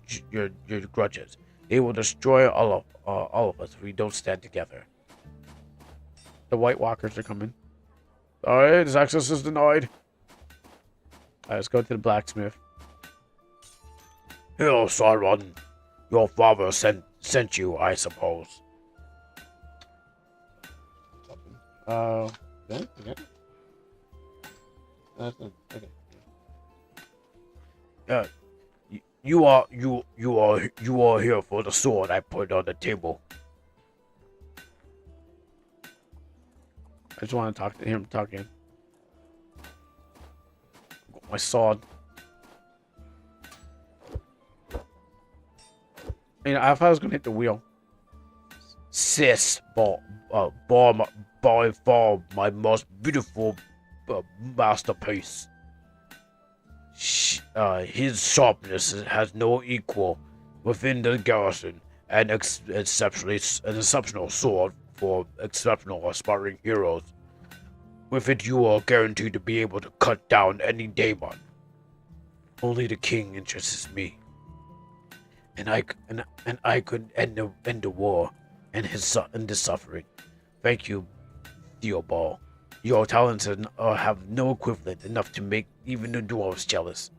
grudges. They will destroy all of us if we don't stand together. The White Walkers are coming. Alright, this access is denied. Alright, let's go to the blacksmith. Hello, Sauron. Your father sent you, I suppose. Then? Okay. Okay. You are here for the sword I put on the table. I just want to talk to him. Talking. My sword. I thought I was gonna hit the wheel. Sis, by far my most beautiful masterpiece. His sharpness has no equal within the garrison, and an exceptional sword for exceptional aspiring heroes. With it, you are guaranteed to be able to cut down any demon. Only the king interests me, and I could end the war and the suffering. Thank you, Theobald. Your talents have no equivalent enough to make even the dwarves jealous.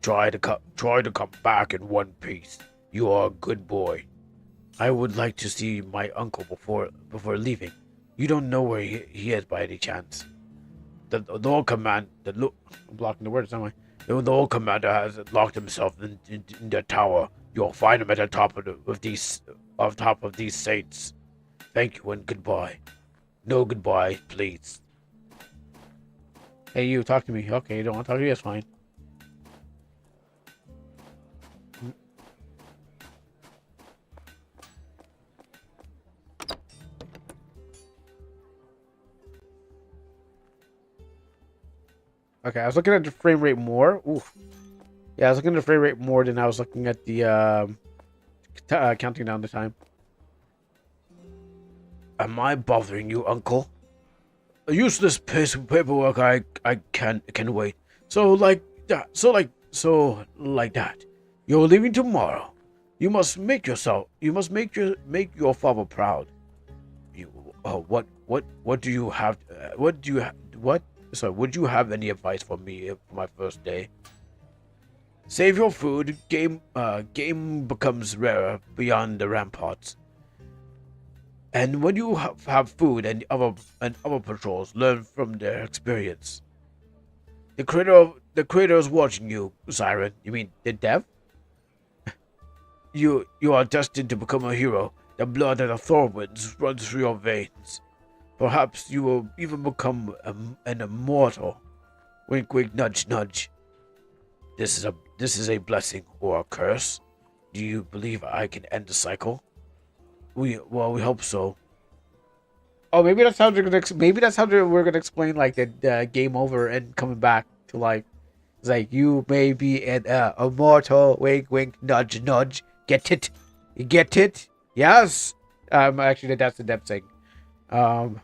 Try to come back in one piece. You are a good boy. I would like to see my uncle before leaving. You don't know where he is by any chance. The Lord Command, I'm blocking the words, am I? The Lord Commander has locked himself in the tower. You'll find him at the top of these saints. Thank you and goodbye. No goodbye, please. Hey, you, talk to me. Okay, you don't want to talk to me? That's fine. Okay, I was looking at the frame rate more. Ooh. Yeah, I was looking at the frame rate more than I was looking at the counting down the time. Am I bothering you, Uncle? A useless piece of paperwork. I can wait. So like that. So like that. You're leaving tomorrow. You must make yourself. You must make your father proud. You. What do you have? What do you? What? So would you have any advice for me for my first day? Save your food. Game becomes rarer beyond the ramparts. And when you have food and other patrols, learn from their experience. The creator is watching you, Siren. You mean the dev? You are destined to become a hero. The blood of the Thorwinds runs through your veins. Perhaps you will even become an immortal. Wink, wink, nudge, nudge. This is a blessing or a curse. Do you believe I can end the cycle? We hope so. Oh, maybe that's how they're gonna. Maybe that's how we're gonna explain like the game over and coming back to life. It's like you may be an immortal. Wink, wink, nudge, nudge. Get it? You get it? Yes. Actually, that's the depth thing. But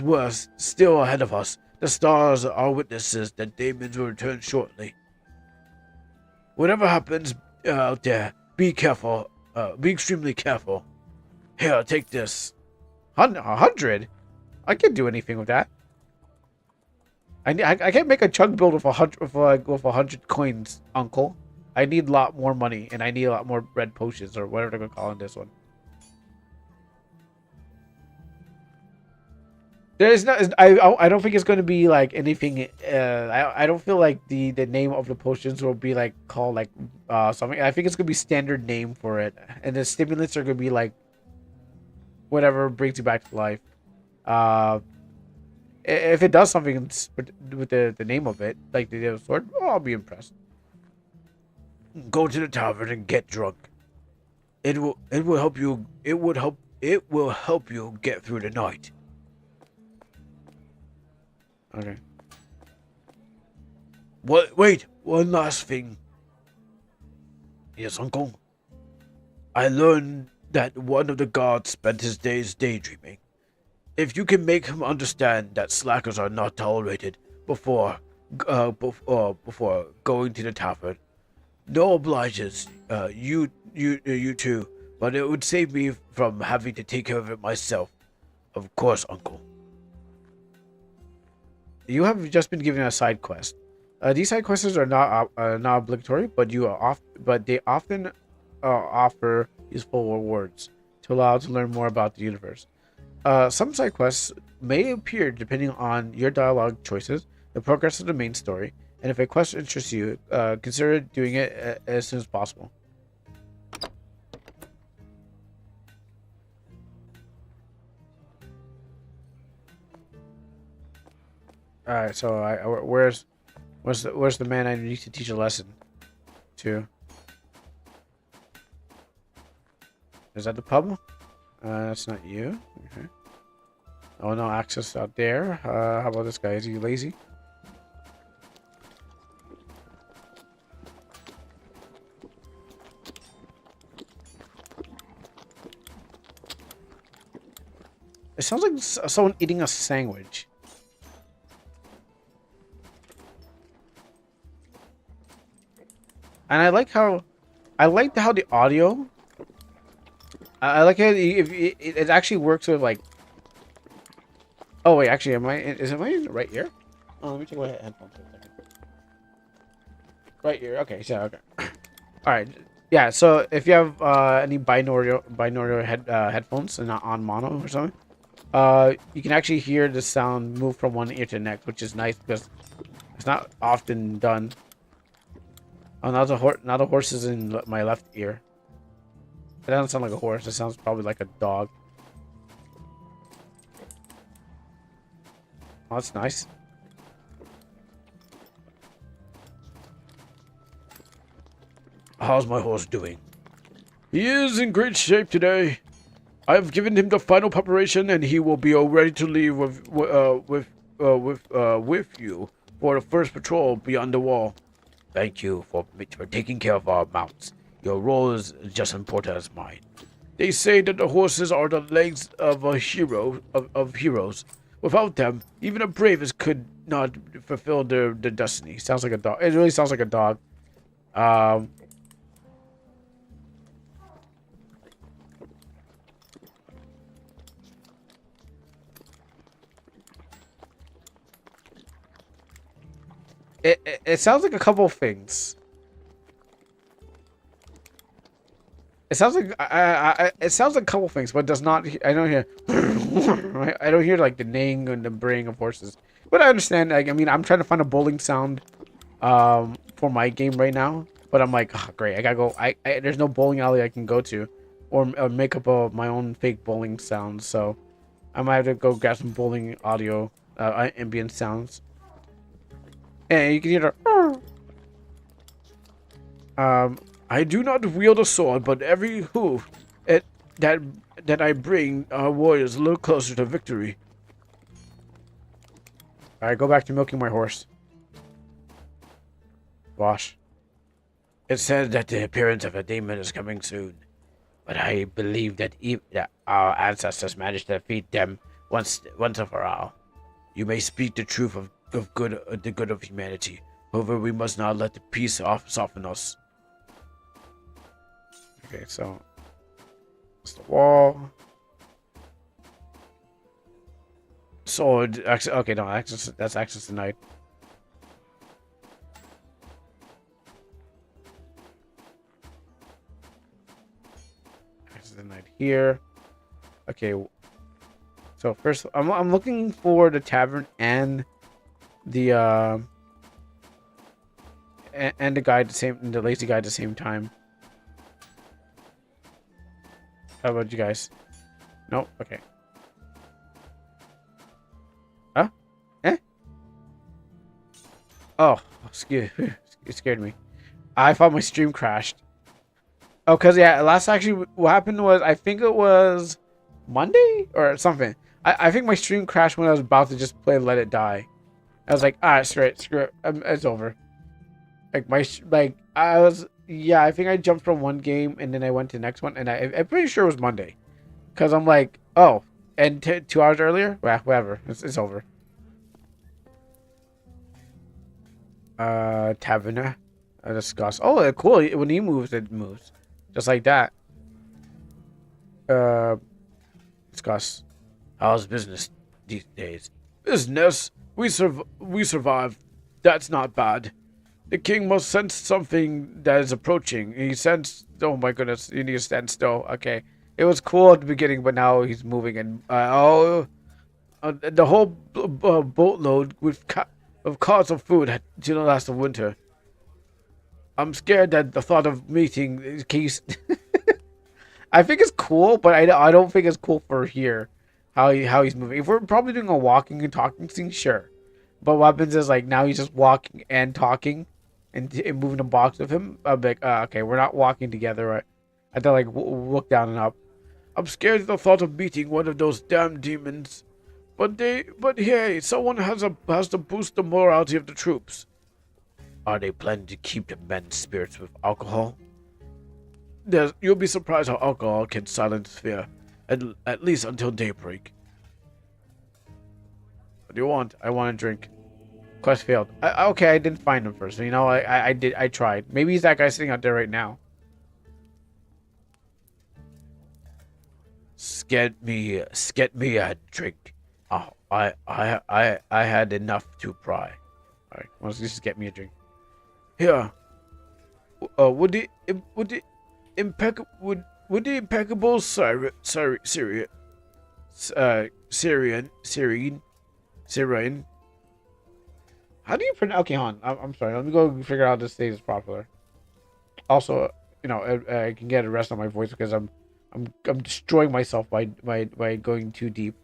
worse, still ahead of us. The stars are witnesses that demons will return shortly. Whatever happens out there, be careful. Be extremely careful. Here, take this. 100. I can't do anything with that. I can't make a chug build with 100 coins, Uncle. I need a lot more money, and I need a lot more red potions or whatever they're gonna call in this one. There's not. I don't think it's going to be like anything. I don't feel like the name of the potions will be like called like something. I think it's going to be standard name for it, and the stimulants are going to be like whatever brings you back to life. If it does something with the name of it, like the sword, oh, I'll be impressed. Go to the tavern and get drunk. It will help you. It will help you get through the night. Okay. Wait, one last thing. Yes, Uncle. I learned that one of the guards spent his days daydreaming. If you can make him understand that slackers are not tolerated before going to the tavern, no obliges. You too, but it would save me from having to take care of it myself. Of course, Uncle. You have just been given a side quest. These side quests are not obligatory, but they often offer useful rewards to allow to learn more about the universe. Some side quests may appear depending on your dialogue choices, the progress of the main story, and if a quest interests you, consider doing it as soon as possible. All right, so where's the man I need to teach a lesson to? Is that the pub? That's not you. Okay. Oh, no access out there. How about this guy? Is he lazy? It sounds like someone eating a sandwich. And I like how the audio. I like how it actually works with like. Oh wait, actually, is it mine right here? Oh, let me take my headphones for a second. Right here. Okay, so okay. All right. Yeah. So if you have any binaural headphones and not on mono or something, you can actually hear the sound move from one ear to the next, which is nice because it's not often done. Oh, now the horse is in my left ear. It doesn't sound like a horse. It sounds probably like a dog. Oh, that's nice. How's my horse doing? He is in great shape today. I have given him the final preparation, and he will be all ready to leave with you for the first patrol beyond the wall. Thank you for taking care of our mounts. Your role is just as important as mine. They say that the horses are the legs of a hero of heroes. Without them, even the bravest could not fulfill their destiny. Sounds like a dog. It really sounds like a dog. Um, it sounds like a couple of things. It sounds like it sounds like a couple things, but does not. I don't hear. I don't hear like the neighing and the braying of horses. But I understand. Like, I mean, I'm trying to find a bowling sound, for my game right now. But I'm like, oh, great. I gotta go. There's no bowling alley I can go to, or make up my own fake bowling sounds. So I might have to go grab some bowling audio, ambient sounds. And you can hear the. I do not wield a sword, but every hoof it, that that I bring our warriors a little closer to victory. Alright, go back to milking my horse. Wash. It says that the appearance of a demon is coming soon, but I believe that that our ancestors managed to defeat them once and for all. You may speak the truth of the good of humanity. However, we must not let the peace soften us. Okay, so it's the wall. Sword. Okay, no, that's access denied. Access denied here. Okay. So first, I'm looking for the tavern and the and the guy at the lazy guy at the same time. How about you guys? Nope. Okay. Huh? Eh? Oh, it scared me. I thought my stream crashed. Oh, cause yeah, last actually what happened was I think it was Monday or something. I think my stream crashed when I was about to just play Let It Die. I was like, ah, screw it, it's over. Like I was, yeah, I think I jumped from one game and then I went to the next one, and I'm pretty sure it was Monday, cause I'm like, oh, and 2 hours earlier, well, whatever, it's over. Taverna, discuss. Oh, cool. When he moves, it moves, just like that. Uh, discuss. How's business these days? Business? We survive. That's not bad. The king must sense something that is approaching. He sensed. Oh my goodness! You need to stand still. Okay. It was cool at the beginning, but now he's moving, and the whole boatload of carts of food had to the last of winter. I'm scared that the thought of meeting case. I think it's cool, but I don't think it's cool for here. How he's moving. If we're probably doing a walking and talking scene, sure. But what happens is like now he's just walking and talking, and moving a box with him. I'm like, okay, we're not walking together. Right? I have to like look down and up. I'm scared at the thought of meeting one of those damn demons. But hey, someone has to boost the morality of the troops. Are they planning to keep the men's spirits with alcohol? You'll be surprised how alcohol can silence fear, at least until daybreak. What do you want? I want a drink. Quest failed. Okay, I didn't find him first. You know, I tried. Maybe he's that guy sitting out there right now. Get me a drink. Oh, I had enough to pry. All right, let's just get me a drink. Here. Would the impeccable Syrian. How do you pronounce? Okay, hon. I'm sorry. Let me go figure out how to say this properly. Also, you know, I can get a rest on my voice because I'm destroying myself by going too deep.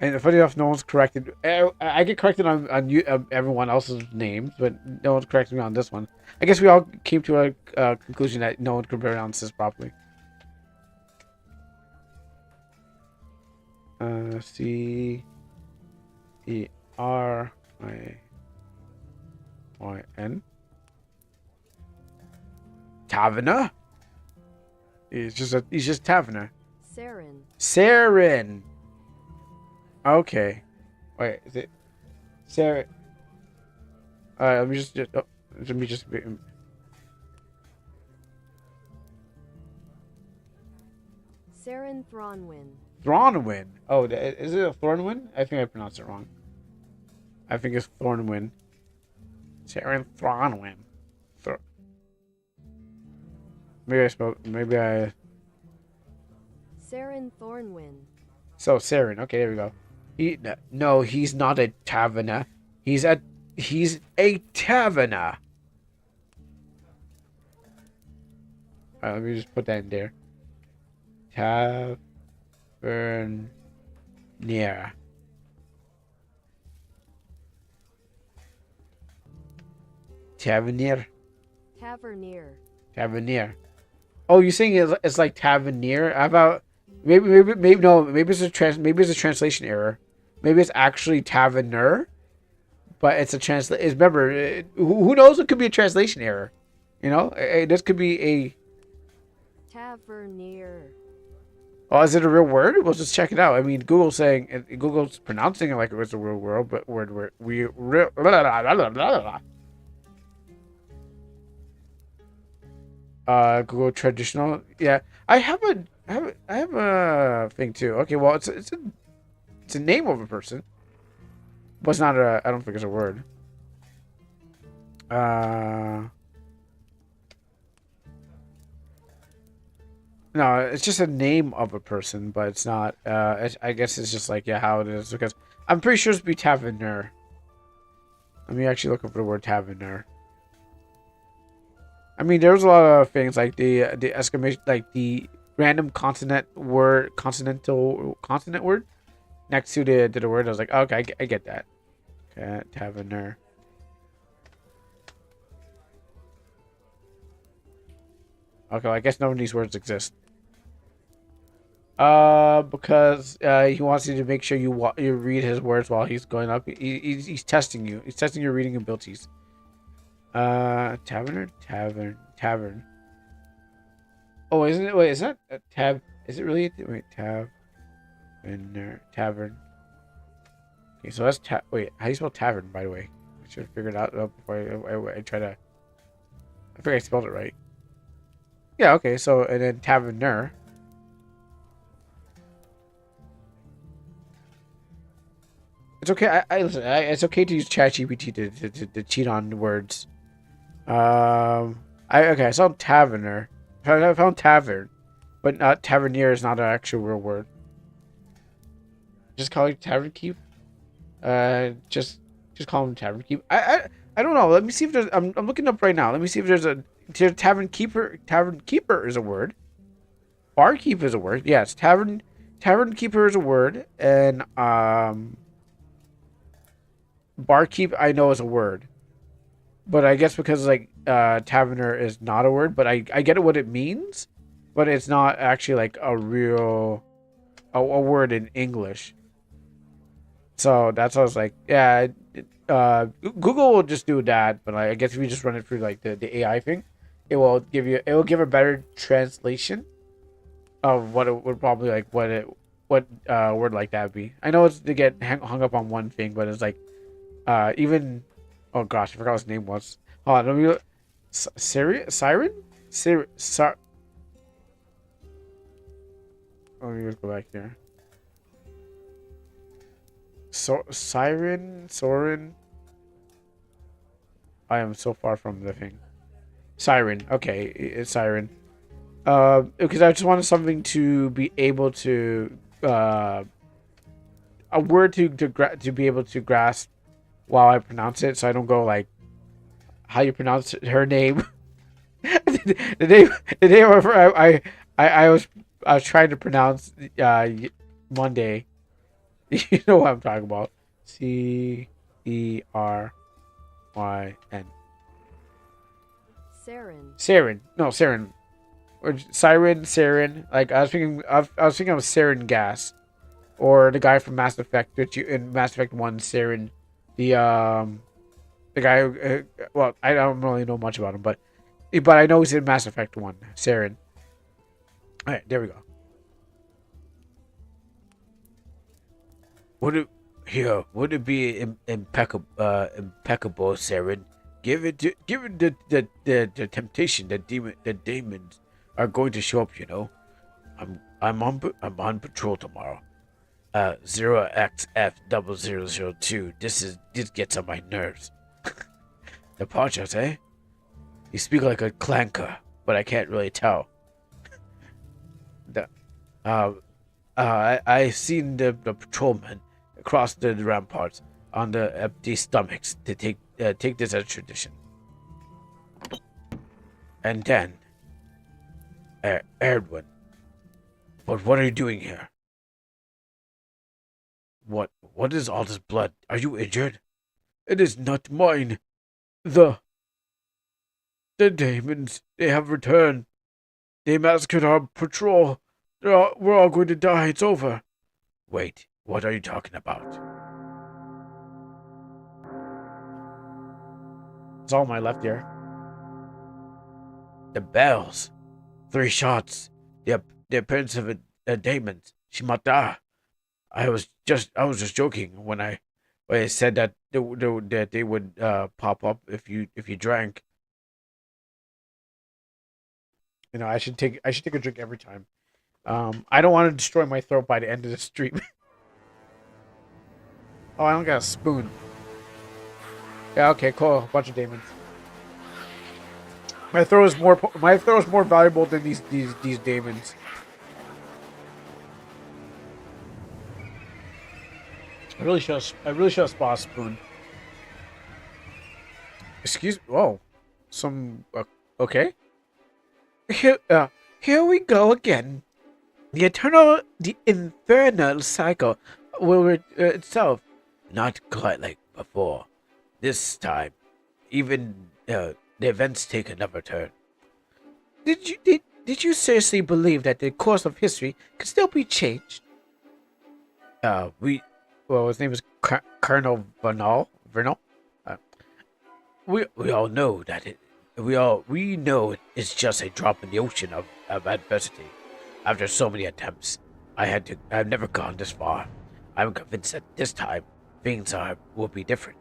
And funny enough, no one's corrected. I get corrected on everyone else's names, but no one's correcting me on this one. I guess we all came to a conclusion that no one could pronounce this properly. C E R I Y N. Taverna. He's just Taverna. Saren. Saren. Okay. Wait, is it Saren? Let me just Saren Thronwyn. Thronwyn. Oh, is it a Thornwyn? I think I pronounced it wrong. I think it's Thornwyn. Saren Thronwyn. Maybe I. Saren Thornwyn. So Saren. Okay, there we go. No, he's not a Taverna. He's a Taverna. Let me just put that in there. Tavernier. Tavernier. Tavernier. Tavernier. Oh, you're saying it's like Tavernier? How about maybe no, maybe it's a translation error. Maybe it's actually Taverner, but it's a remember, who knows? It could be a translation error. You know, this could be a. Tavernier. Oh, is it a real word? We'll just check it out. I mean, Google's pronouncing it like it was a real word, but Google traditional. Yeah, I have a thing too. Okay, well, it's a name of a person, but it's not a. I don't think it's a word. No, it's just a name of a person, but it's not. I guess it's just like how it is because I'm pretty sure it's be Taverner. Let me actually look up the word Taverner. I mean, there's a lot of things like the exclamation, like the random consonant word next to the word. I was like, okay, I get that. Okay, Taverner. Okay, well, I guess none of these words exist. Because he wants you to make sure you read his words while he's going up. He's testing you. He's testing your reading abilities. Tavern. Oh, isn't it? Wait, is that a tab? Is it really? Wait, tavern. Okay, so that's Wait, how do you spell tavern? By the way, I should have figured it out before I try to. I think I spelled it right. Yeah. Okay. So and then taverner. It's okay. Listen. It's okay to use ChatGPT to cheat on words. I saw taverner. I found tavern, but not tavernier is not an actual real word. Just call it tavern keep. Just call him tavern keep. I don't know. Let me see if there's. I'm looking up right now. Let me see if there's a tavern keeper. Tavern keeper is a word. Barkeep is a word. Yes, tavern keeper is a word, and barkeep I know is a word. But I guess because like taverner is not a word, but I get it what it means, but it's not actually like a real a word in English. So that's why I was like, yeah, Google will just do that, but I guess if you just run it through like the AI thing, it will give a better translation of what it would probably like what word like that would be. I know it's to get hung up on one thing, but it's like even. Oh gosh, I forgot what his name was. Hold on, let me look. Siren? Let me just go back here. Soren? I am so far from the thing. Siren. Okay, it's Siren. Because I just wanted something to be able to a word to be able to grasp while I pronounce it, so I don't go like how you pronounce her name. the name of her, I was trying to pronounce Monday. You know what I'm talking about? Ceryn. Saren. No, Saren. Or Siren. Like I was thinking of Saren Gas, or the guy from Mass Effect, which in Mass Effect 1, Saren. The guy who, well, I don't really know much about him, but But I know he's in Mass Effect 1, Saren. Alright, there we go. Would it be impeccable, Saren? Given the temptation that demons are going to show up, you know. I'm on patrol tomorrow. 0xF0002. This gets on my nerves. The Ponchos, eh? You speak like a clanker, but I can't really tell. I seen the patrolmen across the ramparts on the empty stomachs to take this as tradition. And then, Erdwin, but what are you doing here? What is all this blood? Are you injured? It is not mine. The demons, they have returned. They massacred our patrol. We're all going to die. It's over. Wait, what are you talking about? It's all my left ear. The bells. 3 shots. The appearance of a demon. Shimata. I was just joking when I said that they would pop up if you drank. You know, I should take a drink every time. I don't want to destroy my throat by the end of the stream. Oh, I don't got a spoon. Yeah, okay, cool. A bunch of demons. My throat is more valuable than these demons. I really should have spot a spoon. Excuse me. Whoa. Okay. Here we go again. The infernal cycle will itself. Not quite like before. This time, even the events take another turn. Did you seriously believe that the course of history could still be changed? His name is Colonel Vernal. We all know that we know it's just a drop in the ocean of adversity. After so many attempts, I've never gone this far. I'm convinced that this time things will be different.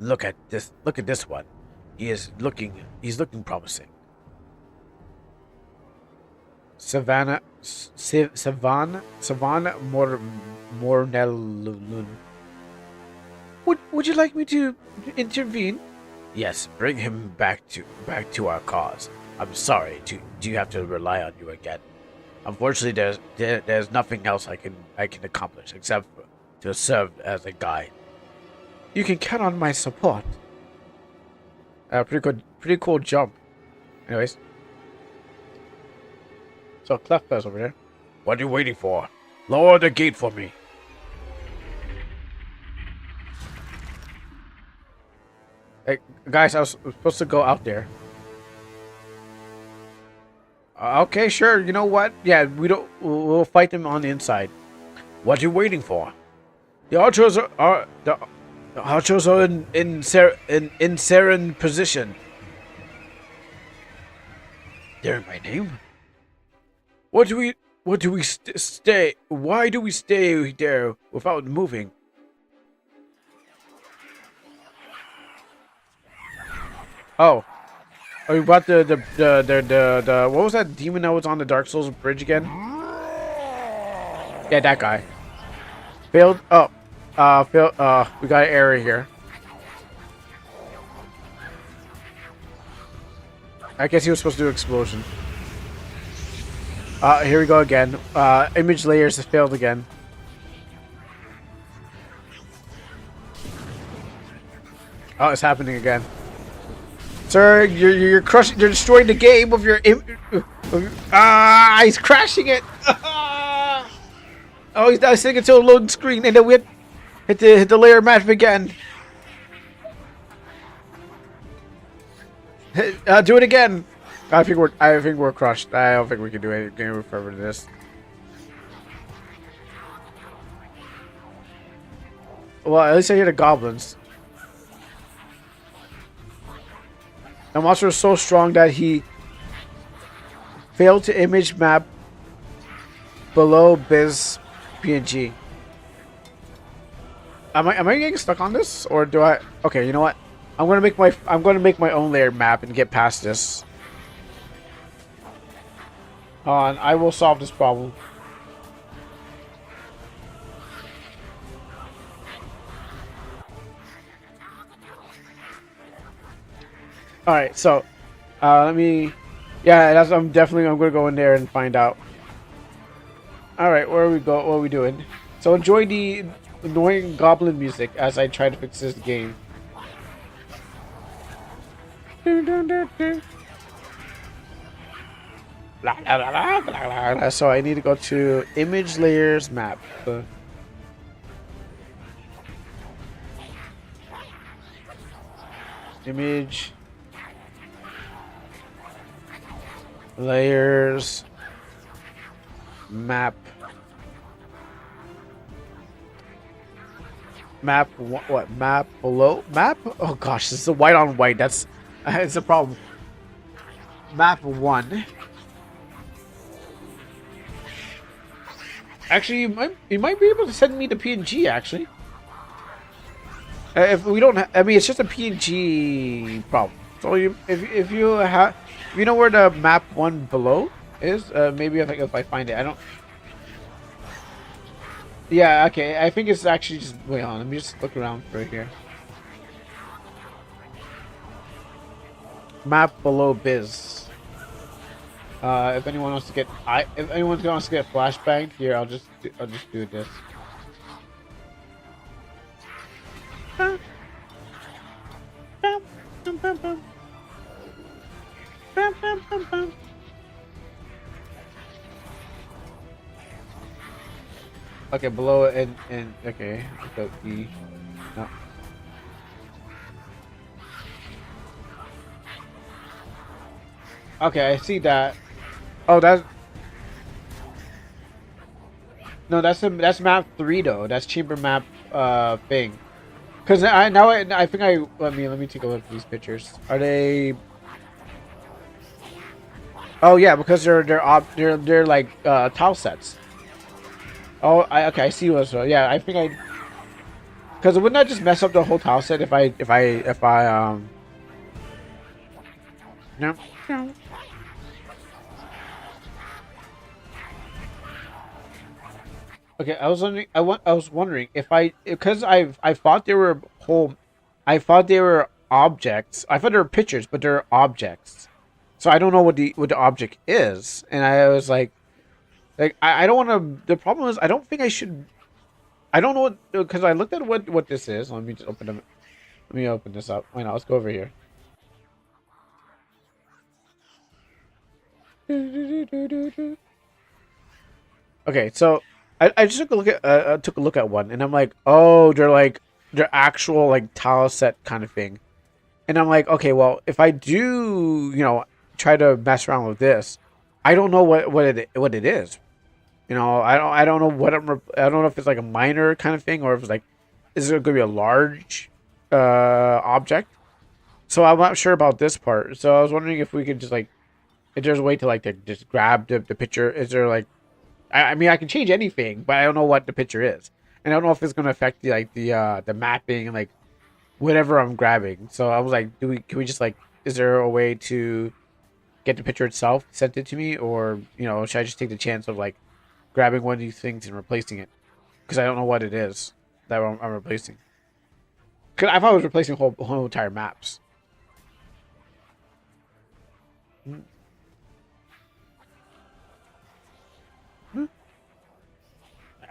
Look at this one. He's looking promising. Savannah Mornellun. Would you like me to intervene? Yes, bring him back to our cause. I'm sorry do you have to rely on you again. Unfortunately, there's nothing else I can accomplish except to serve as a guide. You can count on my support. Pretty cool jump. Anyways. So Clefba's over there. What are you waiting for? Lower the gate for me. Hey, guys, I was supposed to go out there. Okay, sure. You know what? Yeah, we'll fight them on the inside. What are you waiting for? The archers are in Saren position. They're in my name. Why do we stay there without moving? Oh, you brought the what was that demon that was on the Dark Souls bridge again? Yeah, that guy. Failed. Oh, failed. We got an error here. I guess he was supposed to do explosion. Here we go again. Image layers has failed again. Oh, it's happening again. Sir, you're crushing. You're destroying the game of your. He's crashing it. Oh, he's now sitting until a loading screen, and then we hit the layer map again. Do it again. I think we're crushed. I don't think we can do anything further than this. Well, at least I hear the goblins. The monster is so strong that he failed to image map below Biz PNG. Am I getting stuck on this, or do I? Okay, you know what? I'm gonna make my own layered map and get past this. And I will solve this problem. All right, so let me. Yeah, I'm gonna go in there and find out. All right, where are we go? What are we doing? So enjoy the annoying goblin music as I try to fix this game. So I need to go to image layers map. Image layers map. What map below map? Oh gosh, this is a white on white. That's it's a problem. Map 1. Actually, you might be able to send me the PNG. Actually, if we don't, I mean, it's just a PNG problem. So if you know where the map 1 below is, maybe if I find it, I don't. Yeah, okay. I think it's actually just wait on. Let me just look around right here. Map below Biz. If anyone wants to get if anyone wants to get flashbang here, I'll just do this. Okay, below and okay, so E. No. Okay, I see that. Oh, that's map 3 though. That's chamber map thing. Cause I think let me take a look at these pictures. Are they? Oh yeah, because they're like tile sets. Oh, okay, I see what's yeah. I think because wouldn't that just mess up the whole tile set if I no. Okay, I was wondering if because I thought they were I thought they were objects. I thought they were pictures, but they're objects. So I don't know what the object is, and I was like I don't want to. The problem is I don't think I should. I don't know what because I looked at what this is. Let me just open them. Let me open this up. Why not? Let's go over here. Okay, so I just took a look at one, and I'm like, oh, they're actual like tile set kind of thing, and I'm like, okay, well, if I do, try to mess around with this, I don't know what it is, I don't know I don't know if it's like a minor kind of thing or if it's like, is it going to be a large object? So I'm not sure about this part. So I was wondering if we could just like, if there's a way to like to just grab the picture. Is there like I mean, I can change anything, but I don't know what the picture is, and I don't know if it's gonna affect the mapping and like whatever I'm grabbing. So I was like, can we just like, is there a way to get the picture itself sent it to me, or should I just take the chance of like grabbing one of these things and replacing it? Because I don't know what it is that I'm replacing. Cause I thought I was replacing whole entire maps.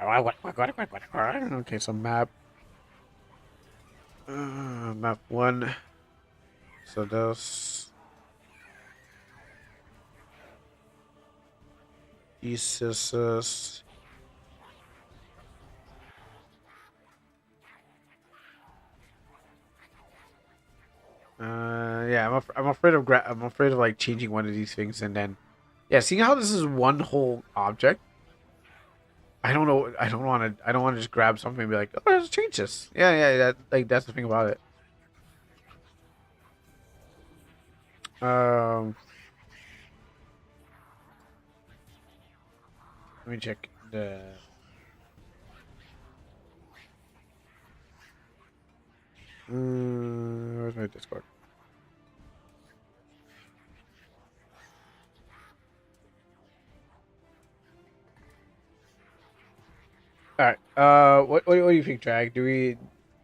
Okay, so map 1. So those Jesus. Yeah, I'm afraid of like changing one of these things and then, yeah. Seeing how this is one whole object, I don't know. I don't want to just grab something and be like, oh, let's change this. Yeah. That's the thing about it. Um, let me check the. Where's my Discord? All right. What do you think, Drag? Do you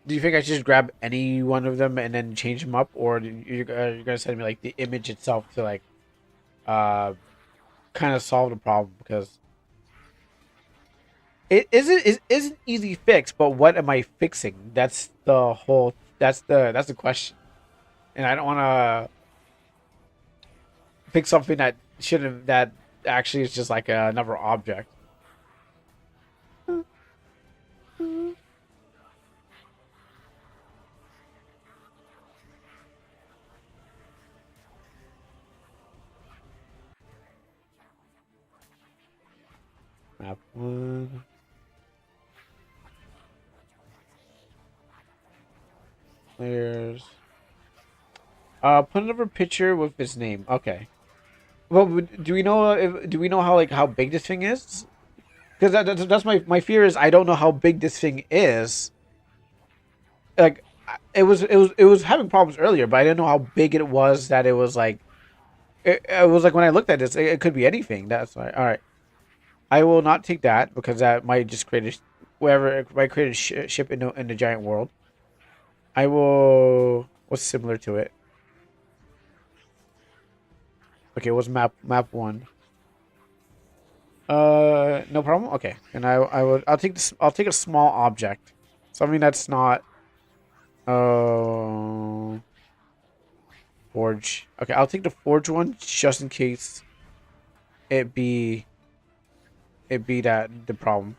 think I should just grab any one of them and then change them up, or you're gonna send me like the image itself to like uh kind of solve the problem because it is an easy fix, but what am I fixing? That's the question, and I don't want to fix something that shouldn't that actually is just like another object. Map one. There's put another picture with his name. Okay. Well, do we know how big this thing is? Because that's my fear is I don't know how big this thing is. Like it was having problems earlier, but I didn't know how big it was. That it was like it was like when I looked at this, it could be anything. That's why. All right, I will not take that because that might just create wherever it might create a ship in the giant world. I will. What's similar to it? Okay, what's map one? No problem. Okay, and I'll take this. I'll take a small object, something that's not uh forge. Okay, I'll take the forge one just in case it be that the problem.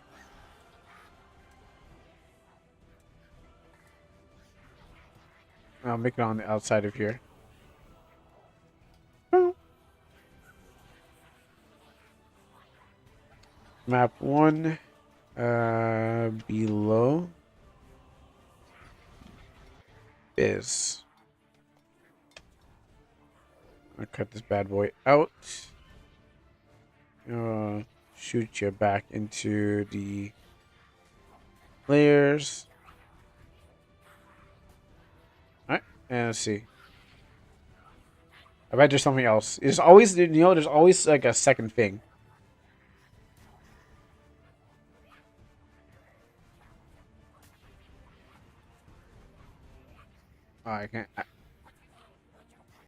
I'll make it on the outside of here. Map one, below is. I'll cut this bad boy out. Shoot you back into the layers. All right, and let's see. I bet there's something else. There's always, there's always like a second thing. Oh, I can't.